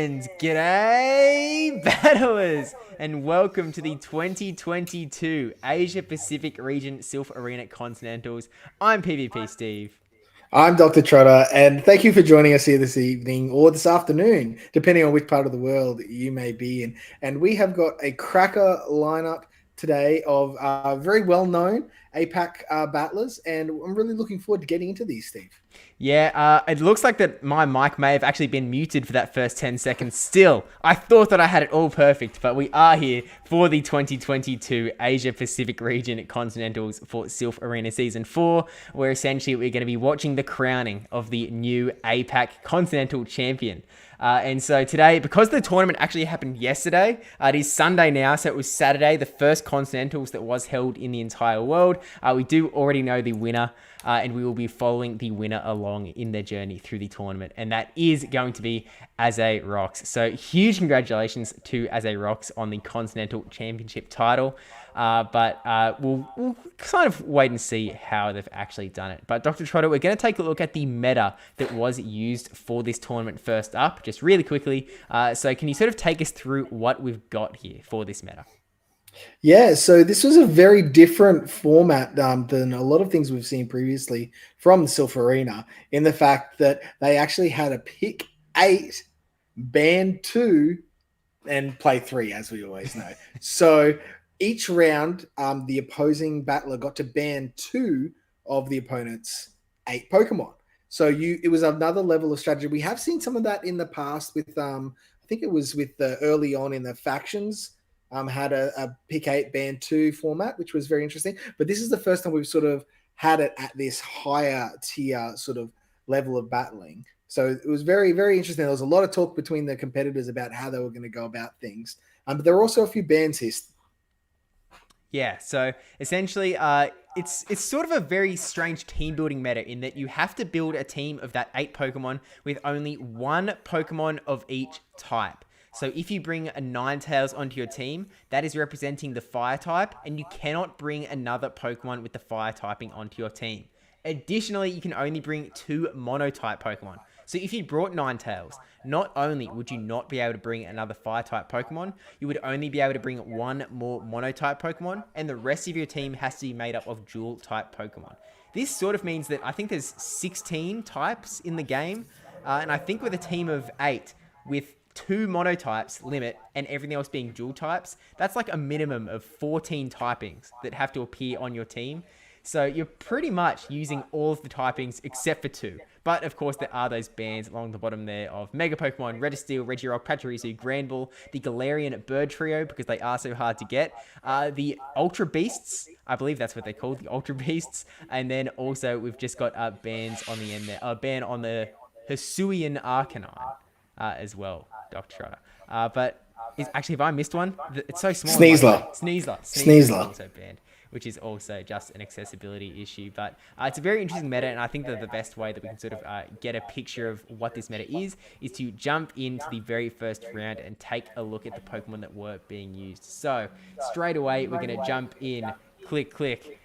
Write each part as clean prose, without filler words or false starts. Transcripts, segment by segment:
And g'day, battlers, and welcome to the 2022 Asia Pacific Region Silph Arena Continentals. I'm PvP Steve. I'm Dr. Trotter, and thank you for joining us here this evening or this afternoon, depending on which part of the world you may be in. And we have got a cracker lineup today of very well-known APAC battlers, and I'm really looking forward to getting into these, Steve. Yeah, it looks like that my mic may have actually been muted for that first 10 seconds. Still, I thought that I had it all perfect, but we are here for the 2022 Asia Pacific Region Continentals for Silph Arena Season 4, where essentially we're going to be watching the crowning of the new APAC Continental Champion. And so today, because the tournament actually happened yesterday, it is Sunday now, so it was Saturday, the first Continentals that was held in the entire world. We do already know the winner, and we will be following the winner along in their journey through the tournament, and that is going to be Azeyrox. So huge congratulations to Azeyrox on the Continental Championship title. But we'll kind of wait and see how they've actually done it. But Dr. Trotter, we're going to take a look at the meta that was used for this tournament first up, just really quickly. So can you sort of take us through what we've got here for this meta? Yeah, so this was a very different format than a lot of things we've seen previously from the Silph Arena, in the fact that they actually had a pick 8, ban 2, and play 3, as we always know. So each round, the opposing battler got to ban 2 of the opponent's 8 Pokemon. So it was another level of strategy. We have seen some of that in the past with I think it was with the early on in the factions. Had a pick 8 ban 2 format, which was very interesting. But this is the first time we've sort of had it at this higher tier sort of level of battling. So it was very, very interesting. There was a lot of talk between the competitors about how they were going to go about things. But there were also a few bans here. Yeah, so essentially, it's sort of a very strange team building meta in that you have to build a team of that 8 Pokemon with only 1 Pokemon of each type. So if you bring a Ninetales onto your team, that is representing the fire type, and you cannot bring another Pokemon with the fire typing onto your team. Additionally, you can only bring 2 monotype Pokemon. So if you brought Ninetales, not only would you not be able to bring another fire-type Pokemon, you would only be able to bring 1 more monotype Pokemon, and the rest of your team has to be made up of dual-type Pokemon. This sort of means that I think there's 16 types in the game, and I think with a team of 8, with 2 monotypes limit and everything else being dual types, that's like a minimum of 14 typings that have to appear on your team. So you're pretty much using all of the typings except for 2. But of course, there are those bans along the bottom there of Mega Pokemon, Registeel, Regirock, Pachirisu, Granbull, the Galarian Bird Trio, because they are so hard to get. The Ultra Beasts, I believe that's what they're called, the Ultra Beasts. And then also we've just got bans on the end there. A ban on the Hisuian Arcanine as well, Dr. Trotter. But actually, if I missed one, it's so small. Sneasler. Sneasler is also banned, which is also just an accessibility issue. But it's a very interesting meta, and I think that the best way that we can sort of get a picture of what this meta is to jump into the very first round and take a look at the Pokemon that were being used. So straight away, we're going to jump in, click,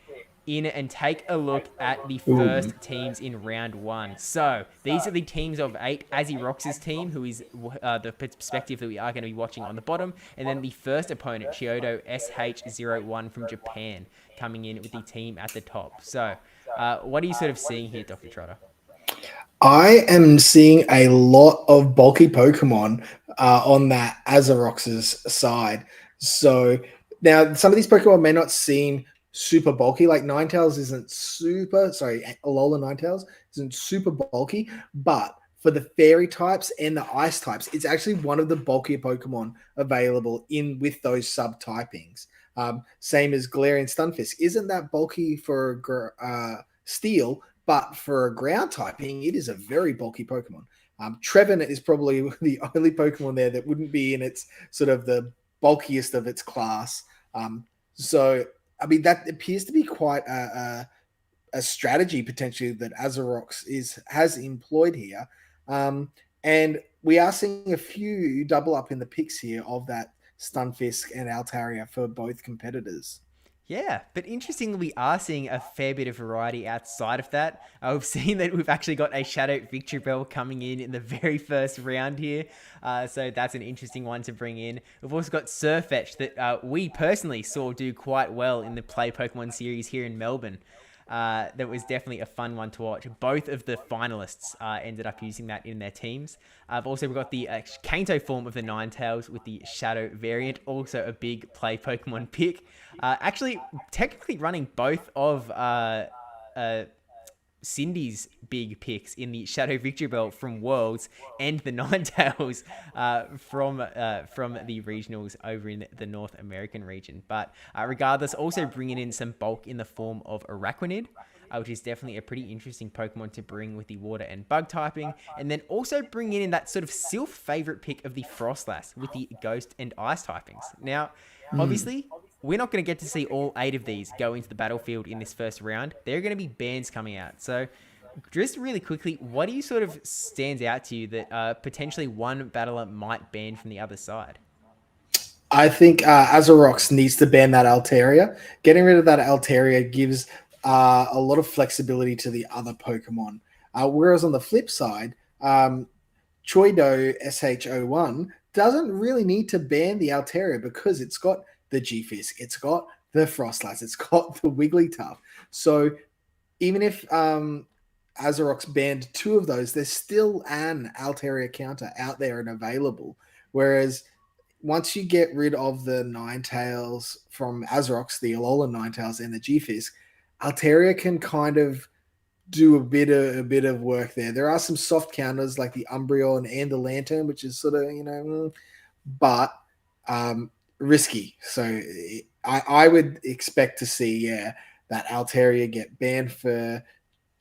in and take a look at the first teams in round 1. So these are the teams of 8. Azeyrox's team, who is the perspective that we are going to be watching on the bottom, and then the first opponent, Chiodo SH01 from Japan, coming in with the team at the top. So what are you sort of seeing here, Dr. Trotter? I am seeing a lot of bulky Pokemon on that Azeyrox's side. So now some of these Pokemon may not seem super bulky, like Ninetales isn't Alola Ninetales isn't super bulky, but for the fairy types and the ice types, it's actually one of the bulkier Pokemon available in with those subtypings. Same as Galarian Stunfisk isn't that bulky for steel, but for a ground typing, it is a very bulky Pokemon. Trevenant is probably the only Pokemon there that wouldn't be in its sort of the bulkiest of its class. So I mean, that appears to be quite a strategy potentially that Azeyrox has employed here. And we are seeing a few double up in the picks here of that Stunfisk and Altaria for both competitors. Yeah, but interestingly, we are seeing a fair bit of variety outside of that. We've seen that we've actually got a Shadow Victory Bell coming in the very first round here. So that's an interesting one to bring in. We've also got Surfetch that we personally saw do quite well in the Play Pokemon series here in Melbourne. That was definitely a fun one to watch. Both of the finalists ended up using that in their teams. I've also got the Kanto form of the Ninetales with the Shadow variant, also a big Play Pokemon pick. Actually, technically running both of Cindy's big picks in the Shadow Victory Belt from Worlds and the Ninetales from the regionals over in the North American region. But regardless, also bringing in some bulk in the form of Araquanid, which is definitely a pretty interesting Pokemon to bring with the water and bug typing. And then also bringing in that sort of Silph favorite pick of the Frostlass with the ghost and ice typings. Now, obviously, we're not going to get to see all 8 of these go into the battlefield in this first round. There are going to be bans coming out. So just really quickly, what do you sort of stands out to you that potentially one battler might ban from the other side? I think Azeyrox needs to ban that Altaria. Getting rid of that Altaria gives a lot of flexibility to the other Pokemon. Whereas on the flip side, Choido SH01 doesn't really need to ban the Altaria because it's got the G-Fisk, it's got the Frostlass, it's got the Wigglytuff. So even if Azeyrox banned 2 of those, there's still an Altaria counter out there and available. Whereas once you get rid of the Ninetales from Azeyrox, the Alolan Ninetales and the G-Fisk, Altaria can kind of do a bit of work there. There are some soft counters like the Umbreon and the Lantern, which is sort of, but risky. So I would expect to see, that Altaria get banned for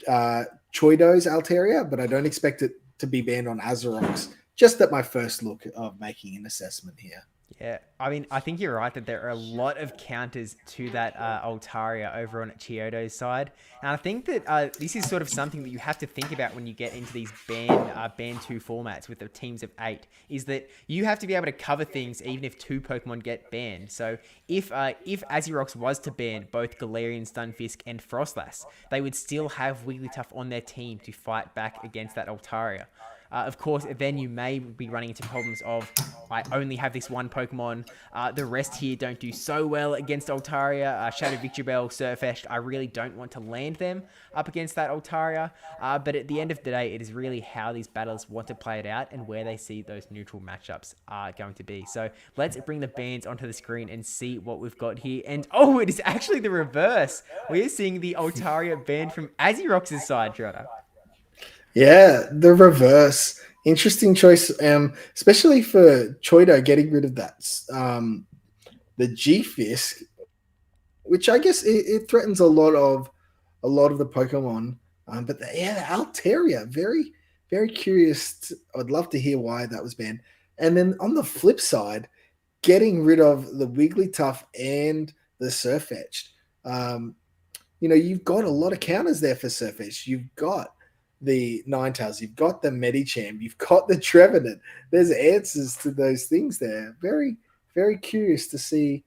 Choido's Altaria, but I don't expect it to be banned on Azeyrox. Just at my first look of making an assessment here. Yeah, I mean, I think you're right that there are a lot of counters to that Altaria over on Chiodo's side. And I think that this is sort of something that you have to think about when you get into these ban 2 formats with the teams of 8, is that you have to be able to cover things even if 2 Pokemon get banned. So if Azeyrox was to ban both Galarian, Stunfisk, and Frostlass, they would still have Wigglytuff on their team to fight back against that Altaria. Of course, then you may be running into problems of, I only have this one Pokemon, the rest here don't do so well against Altaria, Shadow Victory Bell, Surfetch, I really don't want to land them up against that Altaria, but at the end of the day, it is really how these battlers want to play it out and where they see those neutral matchups are going to be. So let's bring the bans onto the screen and see what we've got here. And oh, it is actually the reverse. We're seeing the Altaria banned from Azeyrox's side, Trotter. Yeah, the reverse. Interesting choice, especially for Choido getting rid of that the G-Fisk, which I guess it threatens a lot of the Pokemon. But the Altaria, very, very curious. I'd love to hear why that was banned. And then on the flip side, getting rid of the Wigglytuff and the Surfetch. You've got a lot of counters there for Surfetch. You've got the Ninetales, you've got the Medicham, you've got the Trevenant. There's answers to those things there. Very, very curious to see.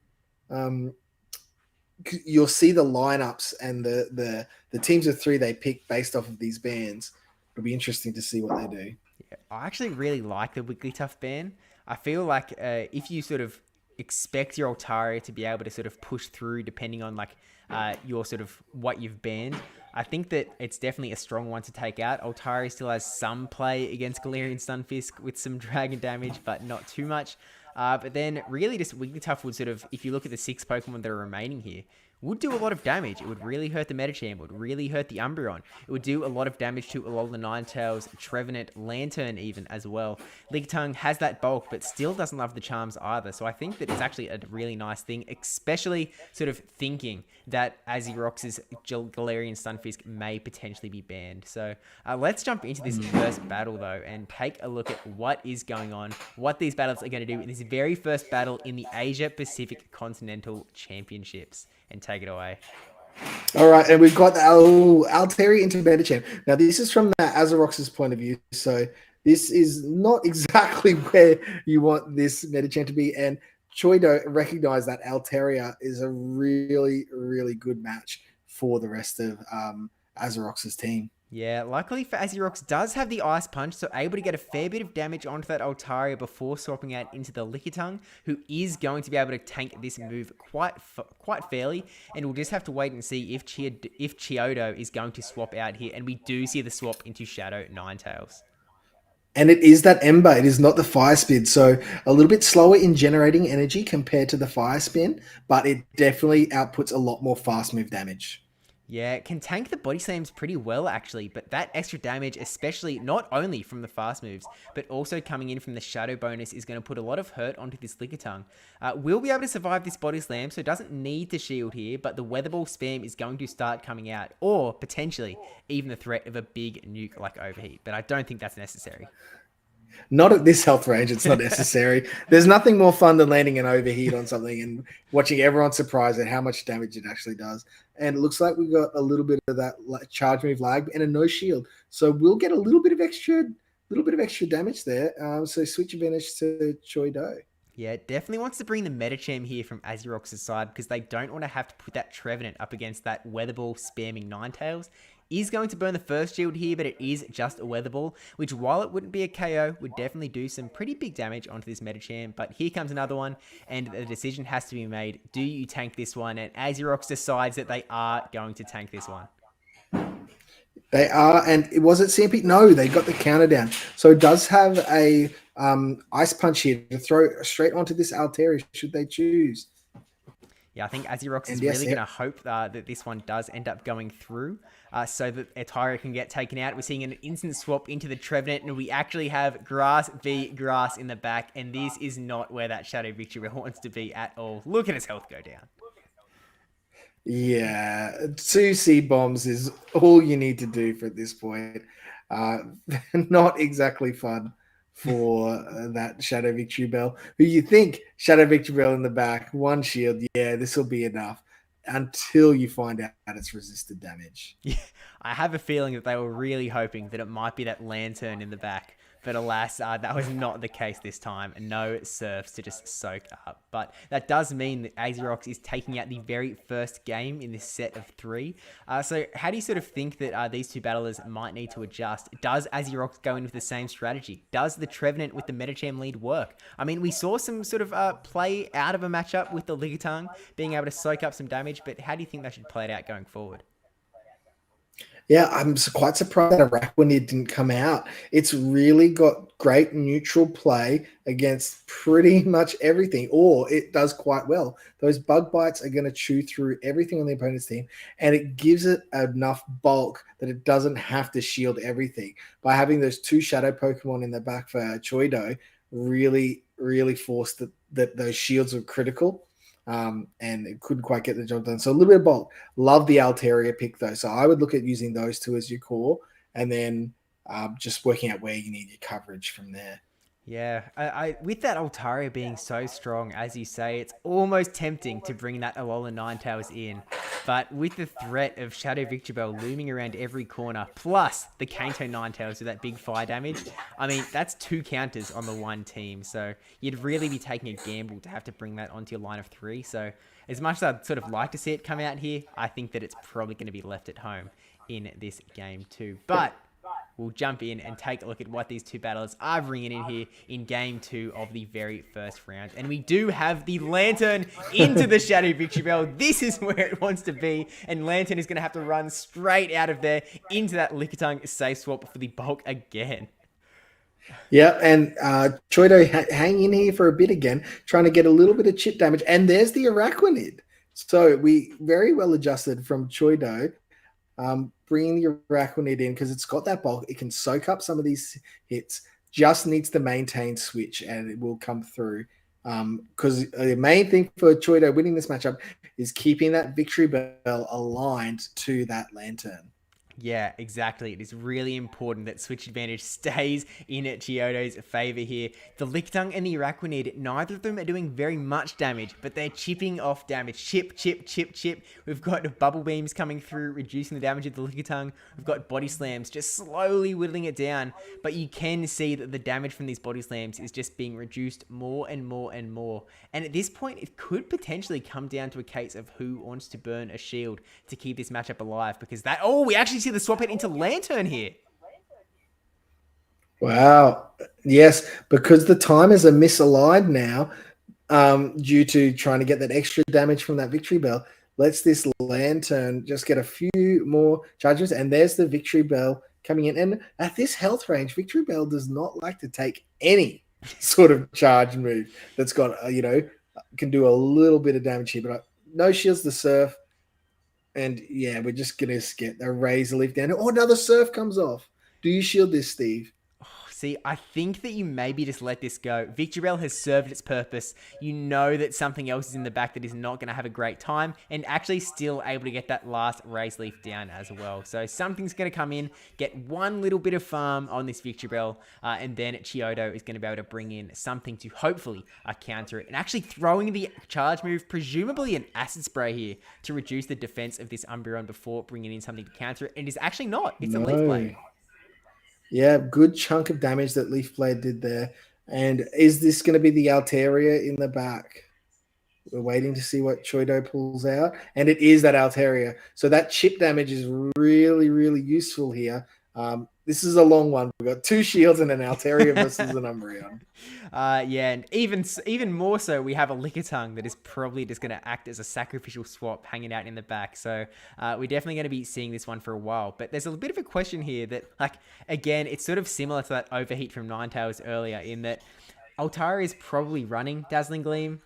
You'll see the lineups and the teams of 3 they pick based off of these bans. It'll be interesting to see what they do. Yeah, I actually really like the Wigglytuff ban. I feel like if you sort of expect your Altaria to be able to sort of push through depending on your sort of what you've banned, I think that it's definitely a strong one to take out. Altaria still has some play against Galarian Stunfisk with some dragon damage, but not too much. But then really just Wigglytuff would sort of, if you look at the 6 Pokemon that are remaining here, would do a lot of damage. It would really hurt the Medicham. It would really hurt the Umbreon. It would do a lot of damage to Alolan Ninetales, Trevenant, Lantern even as well. Lickitung has that bulk, but still doesn't love the charms either. So I think that it's actually a really nice thing, especially sort of thinking that Azeyrox's Galarian Stunfisk may potentially be banned. So let's jump into this first battle though and take a look at what is going on, what these battles are going to do in this very first battle in the Asia Pacific Continental Championships. And take it away. All right, and we've got the Altaria into Medicham. Now, this is from the Azeyrox's point of view, so this is not exactly where you want this Medicham to be. And Choido recognize that Altaria is a really, really good match for the rest of Azeyrox's team. Yeah, luckily for Azeyrox does have the Ice Punch, so able to get a fair bit of damage onto that Altaria before swapping out into the Lickitung, who is going to be able to tank this move quite fairly, and we'll just have to wait and see if Chiodo is going to swap out here, and we do see the swap into Shadow Ninetales. And it is that Ember. It is not the Fire Spin. So a little bit slower in generating energy compared to the Fire Spin, but it definitely outputs a lot more fast move damage. Yeah, it can tank the body slams pretty well, actually, but that extra damage, especially not only from the fast moves, but also coming in from the shadow bonus, is going to put a lot of hurt onto this Lickitung. Will be able to survive this body slam, so it doesn't need to shield here, but the Weather Ball spam is going to start coming out, or potentially even the threat of a big nuke like Overheat, but I don't think that's necessary. Not at this health range, it's not necessary. There's nothing more fun than landing an overheat on something and watching everyone surprised at how much damage it actually does. And it looks like we got a little bit of that charge move lag and a no shield. So we'll get a little bit of extra damage there. So switch advantage to Choido. Yeah, it definitely wants to bring the Metacham here from Azeyrox's side because they don't want to have to put that Trevenant up against that Weather Ball spamming Ninetales. Is going to burn the first shield here, but it is just a Weather Ball, which while it wouldn't be a KO, would definitely do some pretty big damage onto this Metacham. But here comes another one, and the decision has to be made. Do you tank this one? And Azeyrox decides that they are going to tank this one. They are, and it was it CMP? No, they got the counter down. So it does have a Ice Punch here to throw straight onto this Altaria should they choose. Yeah, I think Azeyrox is really going to hope that this one does end up going through so that Altaria can get taken out. We're seeing an instant swap into the Trevenant, and we actually have Grass v Grass in the back, and this is not where that Shadow Victory wants to be at all. Look at his health go down. Yeah, 2 seed bombs is all you need to do for this point. Not exactly fun for that Shadow Victory Bell, who you think Shadow Victory Bell in the back, 1 shield, yeah, this will be enough until you find out it's resisted damage. Yeah, I have a feeling that they were really hoping that it might be that Lantern in the back. But alas, that was not the case this time. No Surfs to just soak up. But that does mean that Azeyrox is taking out the very first game in this set of 3. So how do you sort of think that these two battlers might need to adjust? Does Azeyrox go in with the same strategy? Does the Trevenant with the Metacham lead work? I mean, we saw some sort of play out of a matchup with the Lickitung being able to soak up some damage. But how do you think they should play it out going forward? Yeah, I'm quite surprised that Araquanid didn't come out. It's really got great neutral play against pretty much everything, or it does quite well. Those bug bites are going to chew through everything on the opponent's team, and it gives it enough bulk that it doesn't have to shield everything. By having those 2 shadow Pokemon in the back for Choido really, really forced that those shields were critical. And it couldn't quite get the job done. So a little bit of bulk. Love the Altaria pick though. So I would look at using those 2 as your core, and then just working out where you need your coverage from there. Yeah, I with that Altaria being so strong, as you say, it's almost tempting to bring that Alolan Ninetales in. But with the threat of Shadow Victory Bell looming around every corner, plus the Kanto Ninetales with that big fire damage, I mean, that's 2 counters on the one team. So you'd really be taking a gamble to have to bring that onto your line of 3. So as much as I'd sort of like to see it come out here, I think that it's probably going to be left at home in this game too. But we'll jump in and take a look at what these 2 battlers are bringing in here in game 2 of the very first round. And we do have the Lantern into the Shadow Victory Bell. This is where it wants to be. And Lantern is going to have to run straight out of there into that Lickitung safe swap for the Bukk again. Yeah, and Choido hang in here for a bit again, trying to get a little bit of chip damage. And there's the Araquanid. So we very well adjusted from Choido. Bringing the Araquanid in because it's got that bulk. It can soak up some of these hits. Just needs to maintain switch and it will come through. Because the main thing for Choido winning this matchup is keeping that Victory Bell aligned to that Lantern. Yeah, exactly. It is really important that switch advantage stays in Geodo's favor here. The Lickitung and the Araquanid, neither of them are doing very much damage, but they're chipping off damage. Chip, chip, chip, chip. We've got bubble beams coming through, reducing the damage of the Lickitung. We've got body slams, just slowly whittling it down. But you can see that the damage from these body slams is just being reduced more and more and more. And at this point, it could potentially come down to a case of who wants to burn a shield to keep this matchup alive, because that... Oh, we actually see the swap it into Lantern here. Wow. Yes, because the timers are misaligned now due to trying to get that extra damage from that Victory Bell. Lets this Lantern just get a few more charges, and there's the Victory Bell coming in. And at this health range, Victory Bell does not like to take any sort of charge move that's got, can do a little bit of damage here, but no shields to Surf. And yeah, we're just going to get a Razor Leaf down. Oh, another Surf comes off. Do you shield this, Steve? See, I think that you maybe just let this go. Victory Bell has served its purpose. You know that something else is in the back that is not going to have a great time, and actually still able to get that last Raise Leaf down as well. So something's going to come in, get one little bit of farm on this Victory Bell, and then Chiodo is going to be able to bring in something to hopefully counter it. And actually throwing the charge move, presumably an Acid Spray here, to reduce the defense of this Umbreon before bringing in something to counter it. And it's actually not. It's a Leaf Blade. Yeah, good chunk of damage that Leaf Blade did there. And is this going to be the Altaria in the back? We're waiting to see what Choido pulls out. And it is that Altaria. So that chip damage is really, really useful here. This is a long one. We've got two shields and an Altaria versus an Umbreon. Yeah, and even more so, we have a Lickitung that is probably just going to act as a sacrificial swap hanging out in the back. So we're definitely going to be seeing this one for a while. But there's a bit of a question here that, again, it's sort of similar to that overheat from Ninetales earlier in that Altaria is probably running Dazzling Gleam,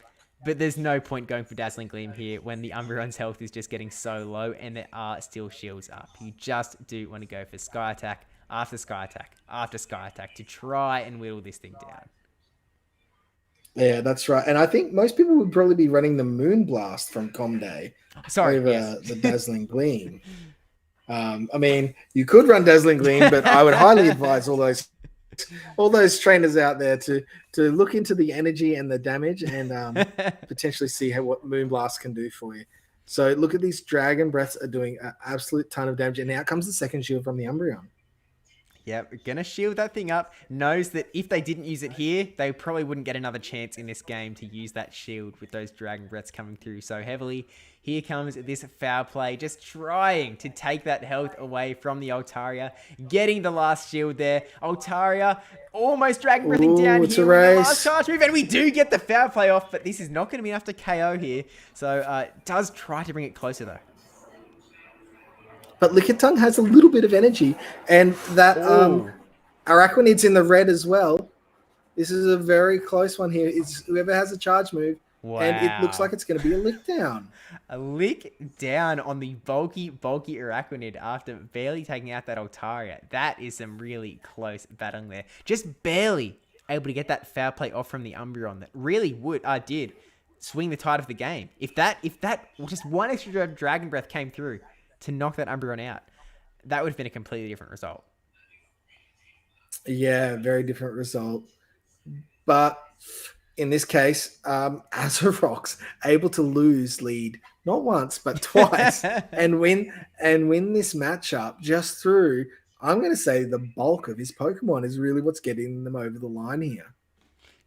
but there's no point going for Dazzling Gleam here when the Umbreon's health is just getting so low and there are still shields up. You just do want to go for Sky Attack after Sky Attack after Sky Attack to try and whittle this thing down. Yeah, that's right. And I think most people would probably be running the Moonblast from Comday over the Dazzling Gleam. I mean, you could run Dazzling Gleam, but I would highly advise all those trainers out there to look into the energy and the damage and potentially see what Moonblast can do for you. So look at these Dragon Breaths are doing an absolute ton of damage. And now comes the second shield from the Umbreon. Yeah, gonna shield that thing up. Knows that if they didn't use it here, they probably wouldn't get another chance in this game to use that shield with those Dragon Breaths coming through so heavily. Here comes this foul play, just trying to take that health away from the Altaria. Getting the last shield there. Altaria almost Dragon Breathing down here with the last charge move. And we do get the foul play off, but this is not going to be enough to KO here. So does try to bring it closer though. But Lickitung has a little bit of energy, and that Araquanid's in the red as well. This is a very close one here. It's whoever has a charge move, and it looks like it's going to be a lick down. A lick down on the bulky Araquanid after barely taking out that Altaria. That is some really close battling there. Just barely able to get that foul play off from the Umbreon that really did swing the tide of the game. If that just one extra Dragon Breath came through to knock that Umbreon out, that would have been a completely different result. Yeah, very different result. But in this case, Azeyrox able to lose lead not once but twice and win this matchup just through, I'm going to say, the bulk of his Pokemon is really what's getting them over the line here.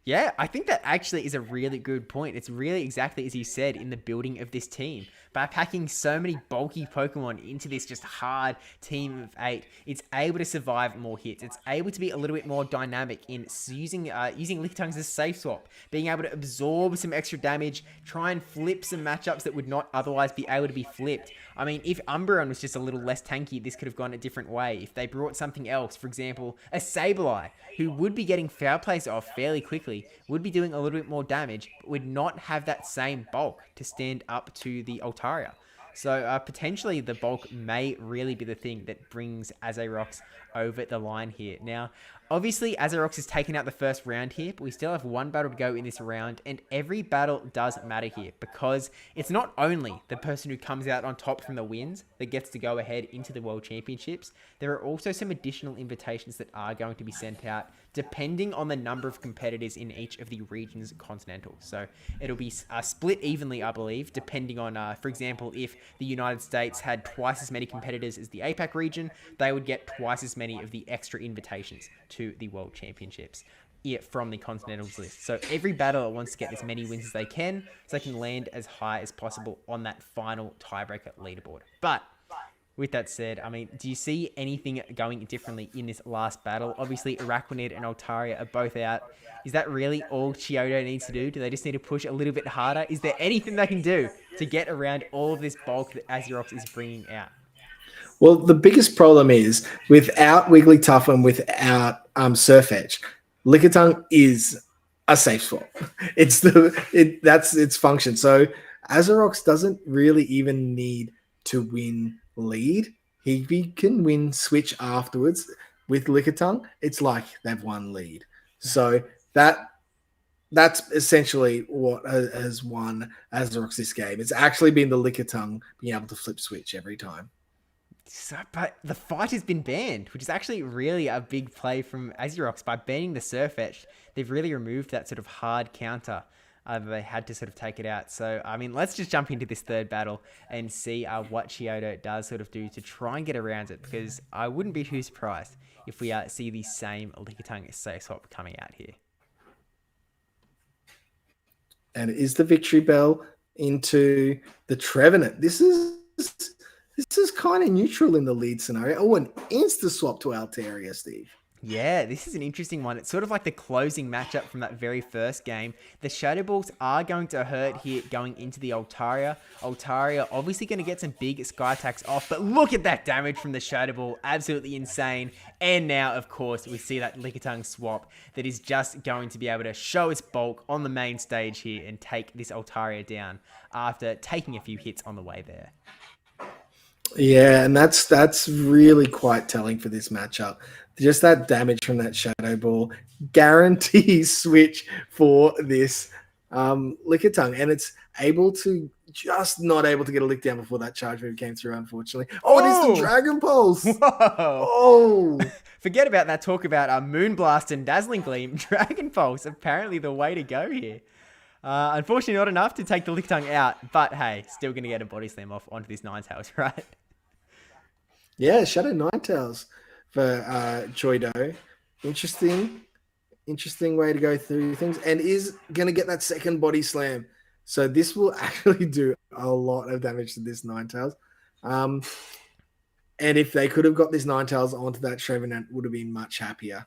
Yeah, I think that actually is a really good point. It's really exactly as you said in the building of this team. By packing so many bulky Pokemon into this just hard team of 8, it's able to survive more hits. It's able to be a little bit more dynamic in using Lickitung as a safe swap, being able to absorb some extra damage, try and flip some matchups that would not otherwise be able to be flipped. I mean, if Umbreon was just a little less tanky, this could have gone a different way. If they brought something else, for example, a Sableye, who would be getting foul plays off fairly quickly, would be doing a little bit more damage, but would not have that same bulk to stand up to the Altaria. So potentially the bulk may really be the thing that brings Azeyrox over the line here. Now, Obviously, Azeyrox has taken out the first round here, but we still have one battle to go in this round, and every battle does matter here because it's not only the person who comes out on top from the wins that gets to go ahead into the World Championships. There are also some additional invitations that are going to be sent out depending on the number of competitors in each of the region's continentals. So it'll be split evenly, I believe, depending on, for example, if the United States had twice as many competitors as the APAC region, they would get twice as many of the extra invitations to the World Championships from the Continentals list. So every battler wants to get as many wins as they can so they can land as high as possible on that final tiebreaker leaderboard. But with that said, I mean, do you see anything going differently in this last battle? Obviously, Araquanid and Altaria are both out. Is that really all Chiodo needs to do? Do they just need to push a little bit harder? Is there anything they can do to get around all of this bulk that Azeyrox is bringing out? Well, the biggest problem is without Wigglytuff and without Surf Edge, Lickitung is a safe swap. That's its function. So Azeyrox doesn't really even need to win lead. He can win switch afterwards with Lickitung. It's like they've won lead. So that's essentially what has won Azeyrox this game. It's actually been the Lickitung being able to flip switch every time. So, but the fight has been banned, which is actually really a big play from Azeyrox. By banning the Surf Edge, they've really removed that sort of hard counter. They had to sort of take it out. So, I mean, let's just jump into this third battle and see what Chiodo does sort of do to try and get around it, because I wouldn't be too surprised if we see the same Lickitung safe swap coming out here. And it is the victory bell into the Trevenant. This is kind of neutral in the lead scenario. Oh, an insta swap to Altaria, Steve. Yeah, this is an interesting one. It's sort of like the closing matchup from that very first game. The Shadow Balls are going to hurt here going into the Altaria. Altaria obviously going to get some big Sky Attacks off, but look at that damage from the Shadow Ball. Absolutely insane. And now, of course, we see that Lickitung swap that is just going to be able to show its bulk on the main stage here and take this Altaria down after taking a few hits on the way there. Yeah, and that's really quite telling for this matchup. Just that damage from that Shadow Ball guarantees switch for this Lickitung, and it's able to just not able to get a lick down before that charge move came through, unfortunately. Oh, it is the Dragon Pulse! Whoa! Oh! Forget about that talk about Moonblast and Dazzling Gleam. Dragon Pulse, apparently the way to go here. Unfortunately, not enough to take the Lickitung out, but hey, still going to get a Body Slam off onto this Ninetales, right? Yeah, Shadow Ninetales for Chiodo. Interesting way to go through things, and is going to get that second Body Slam. So this will actually do a lot of damage to this Ninetales. And if they could have got this Ninetales onto that Trevenant, would have been much happier.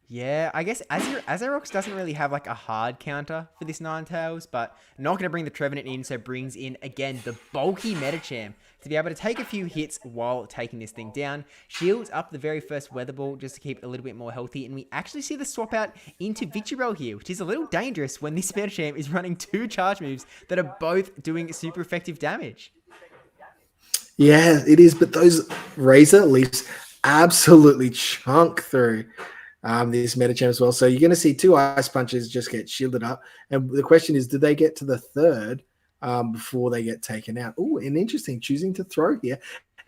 Yeah, I guess Azeyrox doesn't really have like a hard counter for this Ninetales, but not going to bring the Trevenant in, so brings in, again, the bulky Medicham to be able to take a few hits while taking this thing down. Shields up the very first Weather Ball just to keep a little bit more healthy, and we actually see the swap out into Victory Bell here, which is a little dangerous when this Medicham is running two charge moves that are both doing super effective damage. Yeah, it is, but those Razor Leafs absolutely chunk through this Medicham as well. So you're going to see two Ice Punches just get shielded up. And the question is, do they get to the third before they get taken out? Oh, and interesting, choosing to throw here.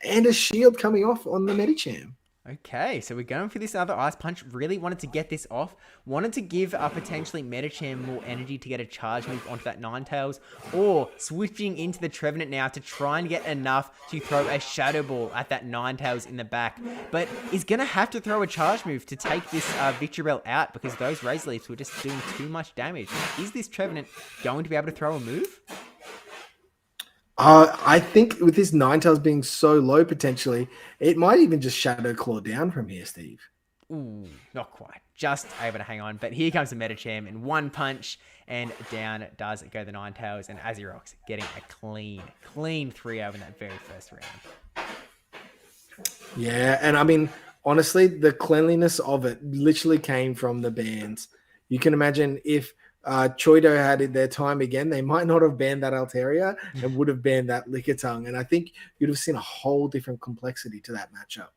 And a shield coming off on the Medicham. Okay, so we're going for this other Ice Punch. Really wanted to get this off. Wanted to give potentially Medicham more energy to get a charge move onto that Ninetales. Or switching into the Trevenant now to try and get enough to throw a Shadow Ball at that Ninetales in the back. But is going to have to throw a charge move to take this Victory Bell out because those Razor Leafs were just doing too much damage. Is this Trevenant going to be able to throw a move? I think with this Ninetales being so low potentially, it might even just Shadow Claw down from here, Steve. Ooh, not quite. Just able to hang on. But here comes the Medicham in one punch, and down does go the Ninetales, and Azeyrox getting a clean 3-0 in that very first round. Yeah, and I mean, honestly, the cleanliness of it literally came from the bans. You can imagine if Chiodo had their time again, they might not have banned that Altaria and would have banned that Lickitung. And I think you'd have seen a whole different complexity to that matchup.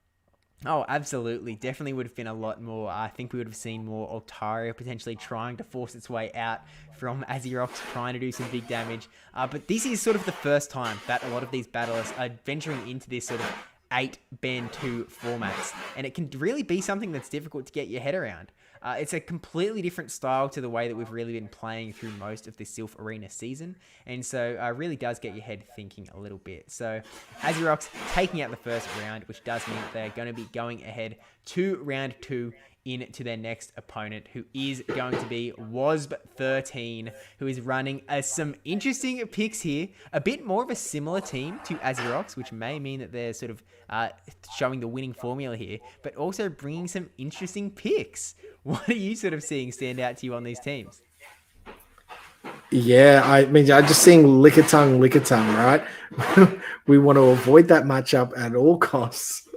Oh, absolutely. Definitely would have been a lot more. I think we would have seen more Altaria potentially trying to force its way out from Azeyrox, trying to do some big damage. But this is sort of the first time that a lot of these battlers are venturing into this sort of 8 band 2 formats. And it can really be something that's difficult to get your head around. It's a completely different style to the way that we've really been playing through most of the Silph Arena season. And so really does get your head thinking a little bit. So Azeyrox taking out the first round, which does mean that they're going to be going ahead to round 2 into their next opponent, who is going to be Wasp13, who is running some interesting picks here. A bit more of a similar team to Azeyrox, which may mean that they're sort of showing the winning formula here, but also bringing some interesting picks. What are you sort of seeing stand out to you on these teams? Yeah, I mean, I'm just seeing lickitung, right? We want to avoid that matchup at all costs.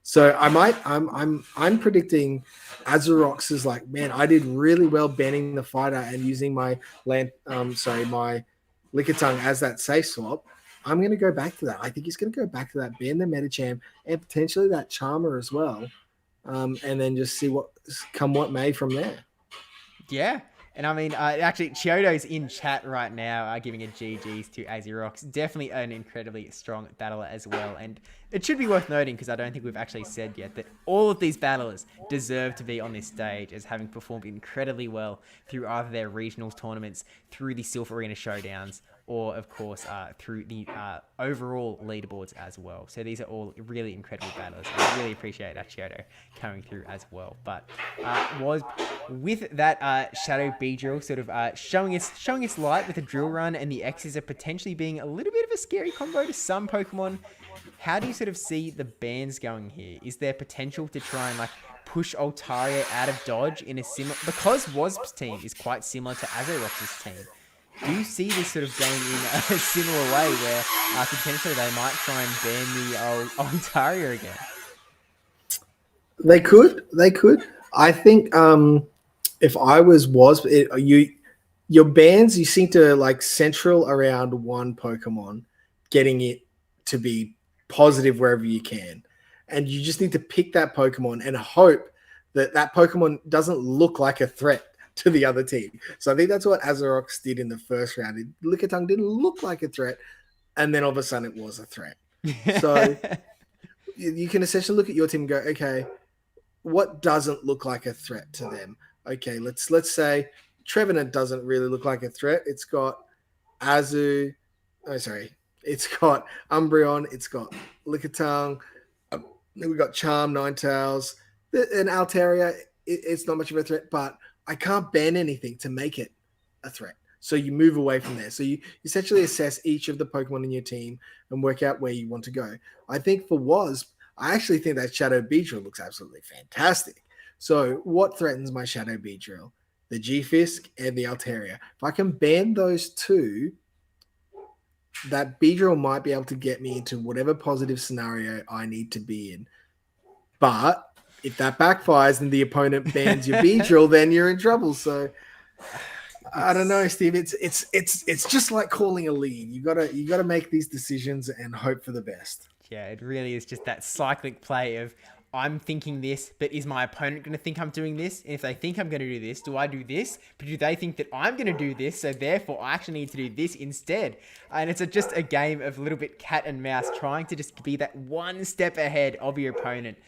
So I'm predicting Azeyrox is like, man, I did really well banning the fighter and using my my lickitung as that safe swap. I'm going to go back to that. I think he's going to go back to that, ban the Medicham and potentially that Charmer as well, and then just see what may from there. Yeah. And I mean, actually, Chiodo's in chat right now, giving a GG's to Azeyrox. Definitely an incredibly strong battler as well. And it should be worth noting, because I don't think we've actually said yet, that all of these battlers deserve to be on this stage as having performed incredibly well through either their regionals tournaments, through the Silph Arena showdowns, or of course through the overall leaderboards as well. So these are all really incredible battlers. I really appreciate Chiodo coming through as well. But was with that Shadow Beedrill sort of showing its light with a drill run, and the X's are potentially being a little bit of a scary combo to some Pokemon. How do you sort of see the bans going here? Is there potential to try and push Altaria out of dodge in a similar, because Wasp's team is quite similar to Azeyrox's team? Do you see this sort of going in a similar way where potentially they might try and ban the Altaria again? They could. I think if I was your bans, you seem to central around one Pokemon, getting it to be positive wherever you can, and you just need to pick that Pokemon and hope that that Pokemon doesn't look like a threat to the other team. So I think that's what Azeyrox did in the first round. Lickitung didn't look like a threat, and then all of a sudden it was a threat. So you can essentially look at your team and go, okay, what doesn't look like a threat to them? Okay, let's say Trevenant doesn't really look like a threat. It's got it's got Umbreon, it's got Lickitung, then we got Charm, Ninetales, and Altaria. It's not much of a threat, but I can't ban anything to make it a threat. So you move away from there. So you essentially assess each of the Pokemon in your team and work out where you want to go. I think for Wasp, I actually think that Shadow Beedrill looks absolutely fantastic. So what threatens my Shadow Beedrill? The G-Fisk and the Altaria. If I can ban those two, that Beedrill might be able to get me into whatever positive scenario I need to be in. But if that backfires and the opponent bans your Beedrill, then you're in trouble. So I don't know, Steve. It's just like calling a lead. You gotta make these decisions and hope for the best. Yeah, it really is just that cyclic play of, I'm thinking this, but is my opponent going to think I'm doing this? And if they think I'm going to do this, do I do this? But do they think that I'm going to do this? So therefore, I actually need to do this instead. And it's just a game of a little bit cat and mouse, trying to just be that one step ahead of your opponent.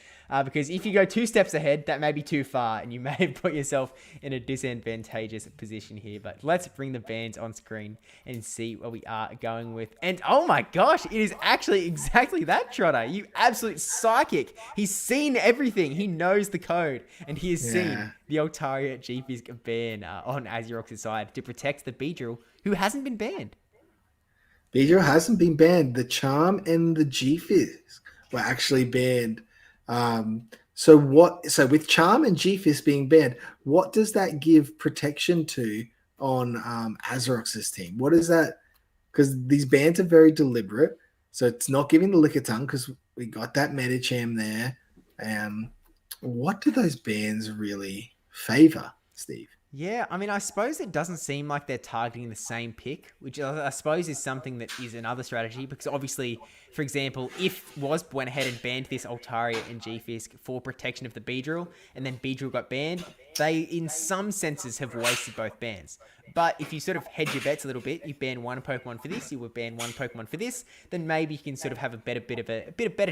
Because if you go 2 steps ahead, that may be too far, and you may have put yourself in a disadvantageous position here. But let's bring the bands on screen and see what we are going with. And oh my gosh, it is actually exactly that, Trotter. You absolute psychic. He's seen everything. He knows the code, and he has seen the Altaria G-Fisk ban on Azeyrox's side to protect the Beedrill, who hasn't been banned. Beedrill hasn't been banned. The Charm and the G-Fisk were actually banned. So with Charm and G-Fisk being banned, what does that give protection to on Azeyrox's team? What is that? Because these bans are very deliberate. So it's not giving the Lickitung because we got that Medicham there. What do those bans really favor, Steve? Yeah, I mean, I suppose it doesn't seem like they're targeting the same pick, which I suppose is something that is another strategy, because obviously for example, if Wasp went ahead and banned this Altaria and G-Fisk for protection of the Beedrill, and then Beedrill got banned, they, in some senses, have wasted both bans. But if you sort of hedge your bets a little bit, you ban one Pokemon for this, you would ban one Pokemon for this, then maybe you can sort of have a better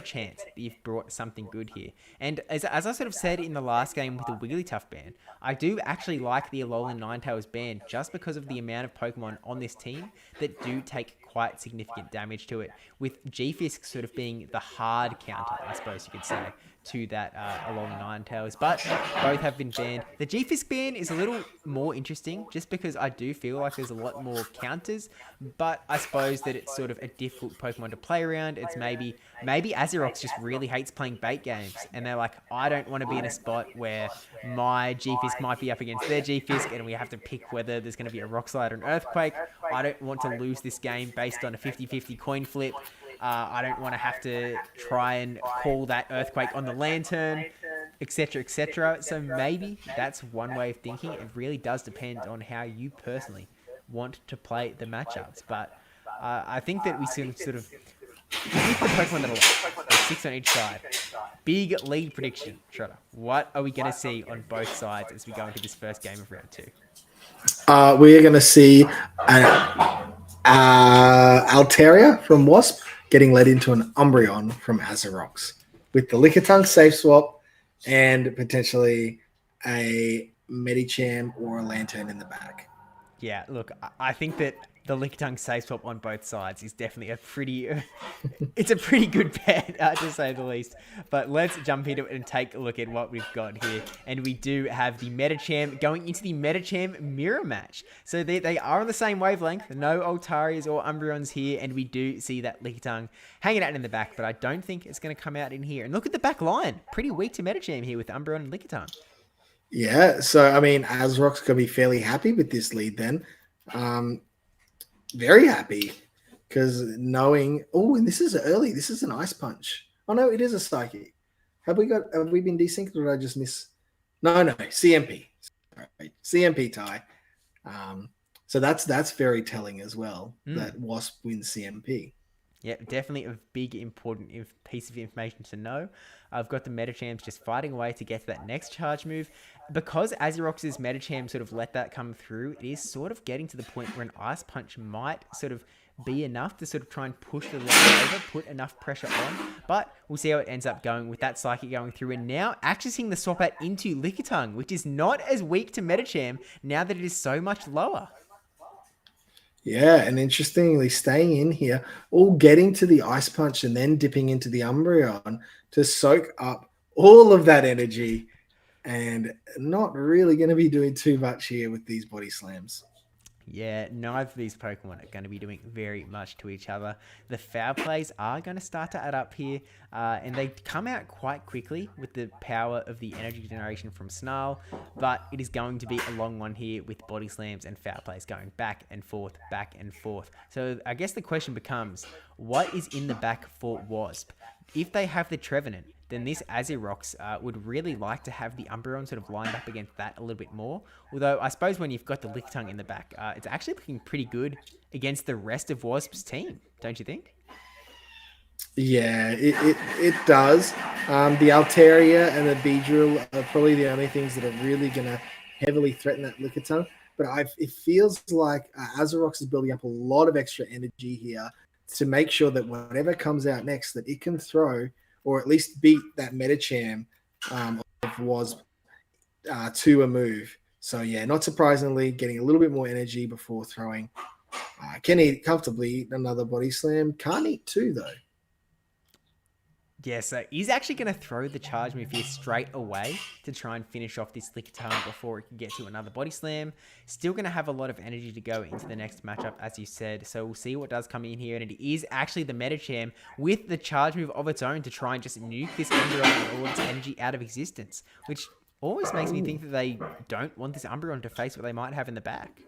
chance that you've brought something good here. And as I sort of said in the last game with the Wigglytuff ban, I do actually like the Alolan Ninetales ban just because of the amount of Pokemon on this team that do take quite significant damage to it, with G-Fisk sort of being the hard counter, I suppose you could say, to that Alolan Ninetales. But both have been banned. The G-Fisk ban is a little more interesting just because I do feel like there's a lot more counters, but I suppose that it's sort of a difficult Pokemon to play around. It's maybe Azeyrox just really hates playing bait games, and they're like, I don't want to be in a spot where my G-Fisk might be up against their G-Fisk and we have to pick whether there's going to be a Rock Slide or an Earthquake. I don't want to lose this game based on a 50-50 coin flip. I don't want to have to try and call that Earthquake on the Lantern, etc., etc. So maybe that's one way of thinking. It really does depend on how you personally want to play the matchups. But I think that we sort of with the Pokemon that are like 6 on each side. Big lead prediction, Shredder. What are we going to see on both sides as we go into this first game of round 2? We are going to see Altaria from Wasp getting led into an Umbreon from Azeyrox, with the Lickitung safe swap and potentially a Medicham or a Lantern in the back. Yeah, look, I think that the Lickitung safe swap on both sides is definitely it's a pretty good bet, to say the least. But let's jump into it and take a look at what we've got here. And we do have the Medicham going into the Medicham mirror match. So they are on the same wavelength. No Altarias or Umbreons here. And we do see that Lickitung hanging out in the back. But I don't think it's going to come out in here. And look at the back line. Pretty weak to Medicham here with Umbreon and Lickitung. Yeah, so, I mean, Azeyrox going to be fairly happy with this lead then. Very happy, because knowing, and this is early. This is an Ice Punch. Oh no, it is a Psychic. Have we been desynced, or did I just miss? No, CMP. Right. CMP tie. So that's very telling as well, that Wasp wins CMP. Yeah, definitely a big, important piece of information to know. I've got the Medichams just fighting away to get to that next charge move. Because Azeyrox's Medicham sort of let that come through, it is sort of getting to the point where an Ice Punch might sort of be enough to sort of try and push the line over, put enough pressure on. But we'll see how it ends up going with that Psychic going through. And now accessing the swap out into Lickitung, which is not as weak to Medicham now that it is so much lower. Yeah, and interestingly, staying in here, all getting to the Ice Punch and then dipping into the Umbreon to soak up all of that energy, and not really going to be doing too much here with these body slams. Yeah, neither of these Pokemon are going to be doing very much to each other. The foul plays are going to start to add up here, and they come out quite quickly with the power of the energy generation from Snarl, but it is going to be a long one here with body slams and foul plays going back and forth, back and forth. So I guess the question becomes, what is in the back for Wasp? If they have the Trevenant, then this Azeyrox would really like to have the Umbreon sort of lined up against that a little bit more. Although I suppose when you've got the Lickitung in the back, it's actually looking pretty good against the rest of Wasp's team, don't you think? Yeah, it does. The Altaria and the Beedrill are probably the only things that are really going to heavily threaten that Lickitung. But it feels like Azeyrox is building up a lot of extra energy here to make sure that whatever comes out next, that it can throw or at least beat that Medicham of Wasp to a move. So, yeah, not surprisingly, getting a little bit more energy before throwing. Can eat comfortably another body slam. Can't eat two, though. Yeah, so he's actually going to throw the charge move here straight away to try and finish off this Lickitung before it can get to another body slam. Still going to have a lot of energy to go into the next matchup, as you said. So we'll see what does come in here. And it is actually the Medicham with the charge move of its own to try and just nuke this Umbreon and all its energy out of existence, which always makes me think that they don't want this Umbreon to face what they might have in the back.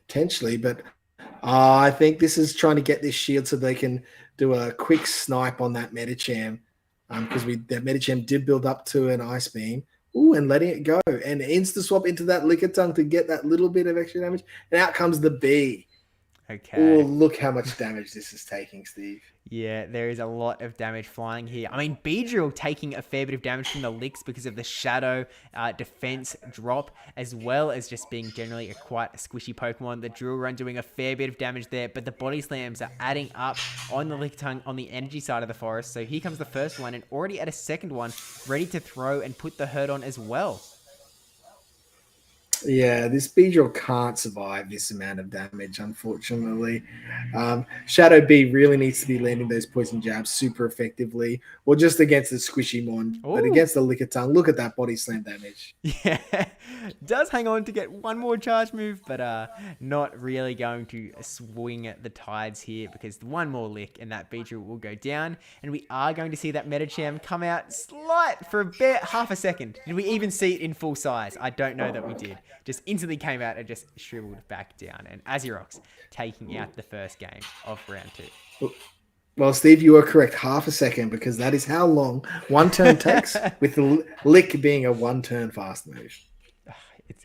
Potentially, but I think this is trying to get this shield so they can do a quick snipe on that Medicham, because that Medicham did build up to an Ice Beam. Ooh, and letting it go. And insta swap into that Lickitung to get that little bit of extra damage. And out comes the B. Oh, Okay. look how much damage this is taking, Steve. Yeah, there is a lot of damage flying here. I mean, Beedrill taking a fair bit of damage from the licks because of the shadow defense drop, as well as just being generally a quite squishy Pokemon. The Drill Run doing a fair bit of damage there, but the Body Slams are adding up on the Lickitung on the energy side of the forest. So here comes the first one, and already at a second one, ready to throw and put the hurt on as well. Yeah, this Beedrill can't survive this amount of damage, unfortunately. Shadow B really needs to be landing those poison jabs super effectively, or just against the squishy mon. But Oh, against the Lickitung, look at that body slam damage. yeah, does hang on to get one more charge move, but not really going to swing the tides here because one more lick and that Beedrill will go down, and we are going to see that Medicham come out slight for about half a second. Did we even see it in full size? I don't know that we did. Just instantly came out and just shriveled back down, and Azeyrox taking out the first game of round 2. Well, Steve, you are correct. Half a second, because that is how long one turn takes, with the lick being a one-turn fast move.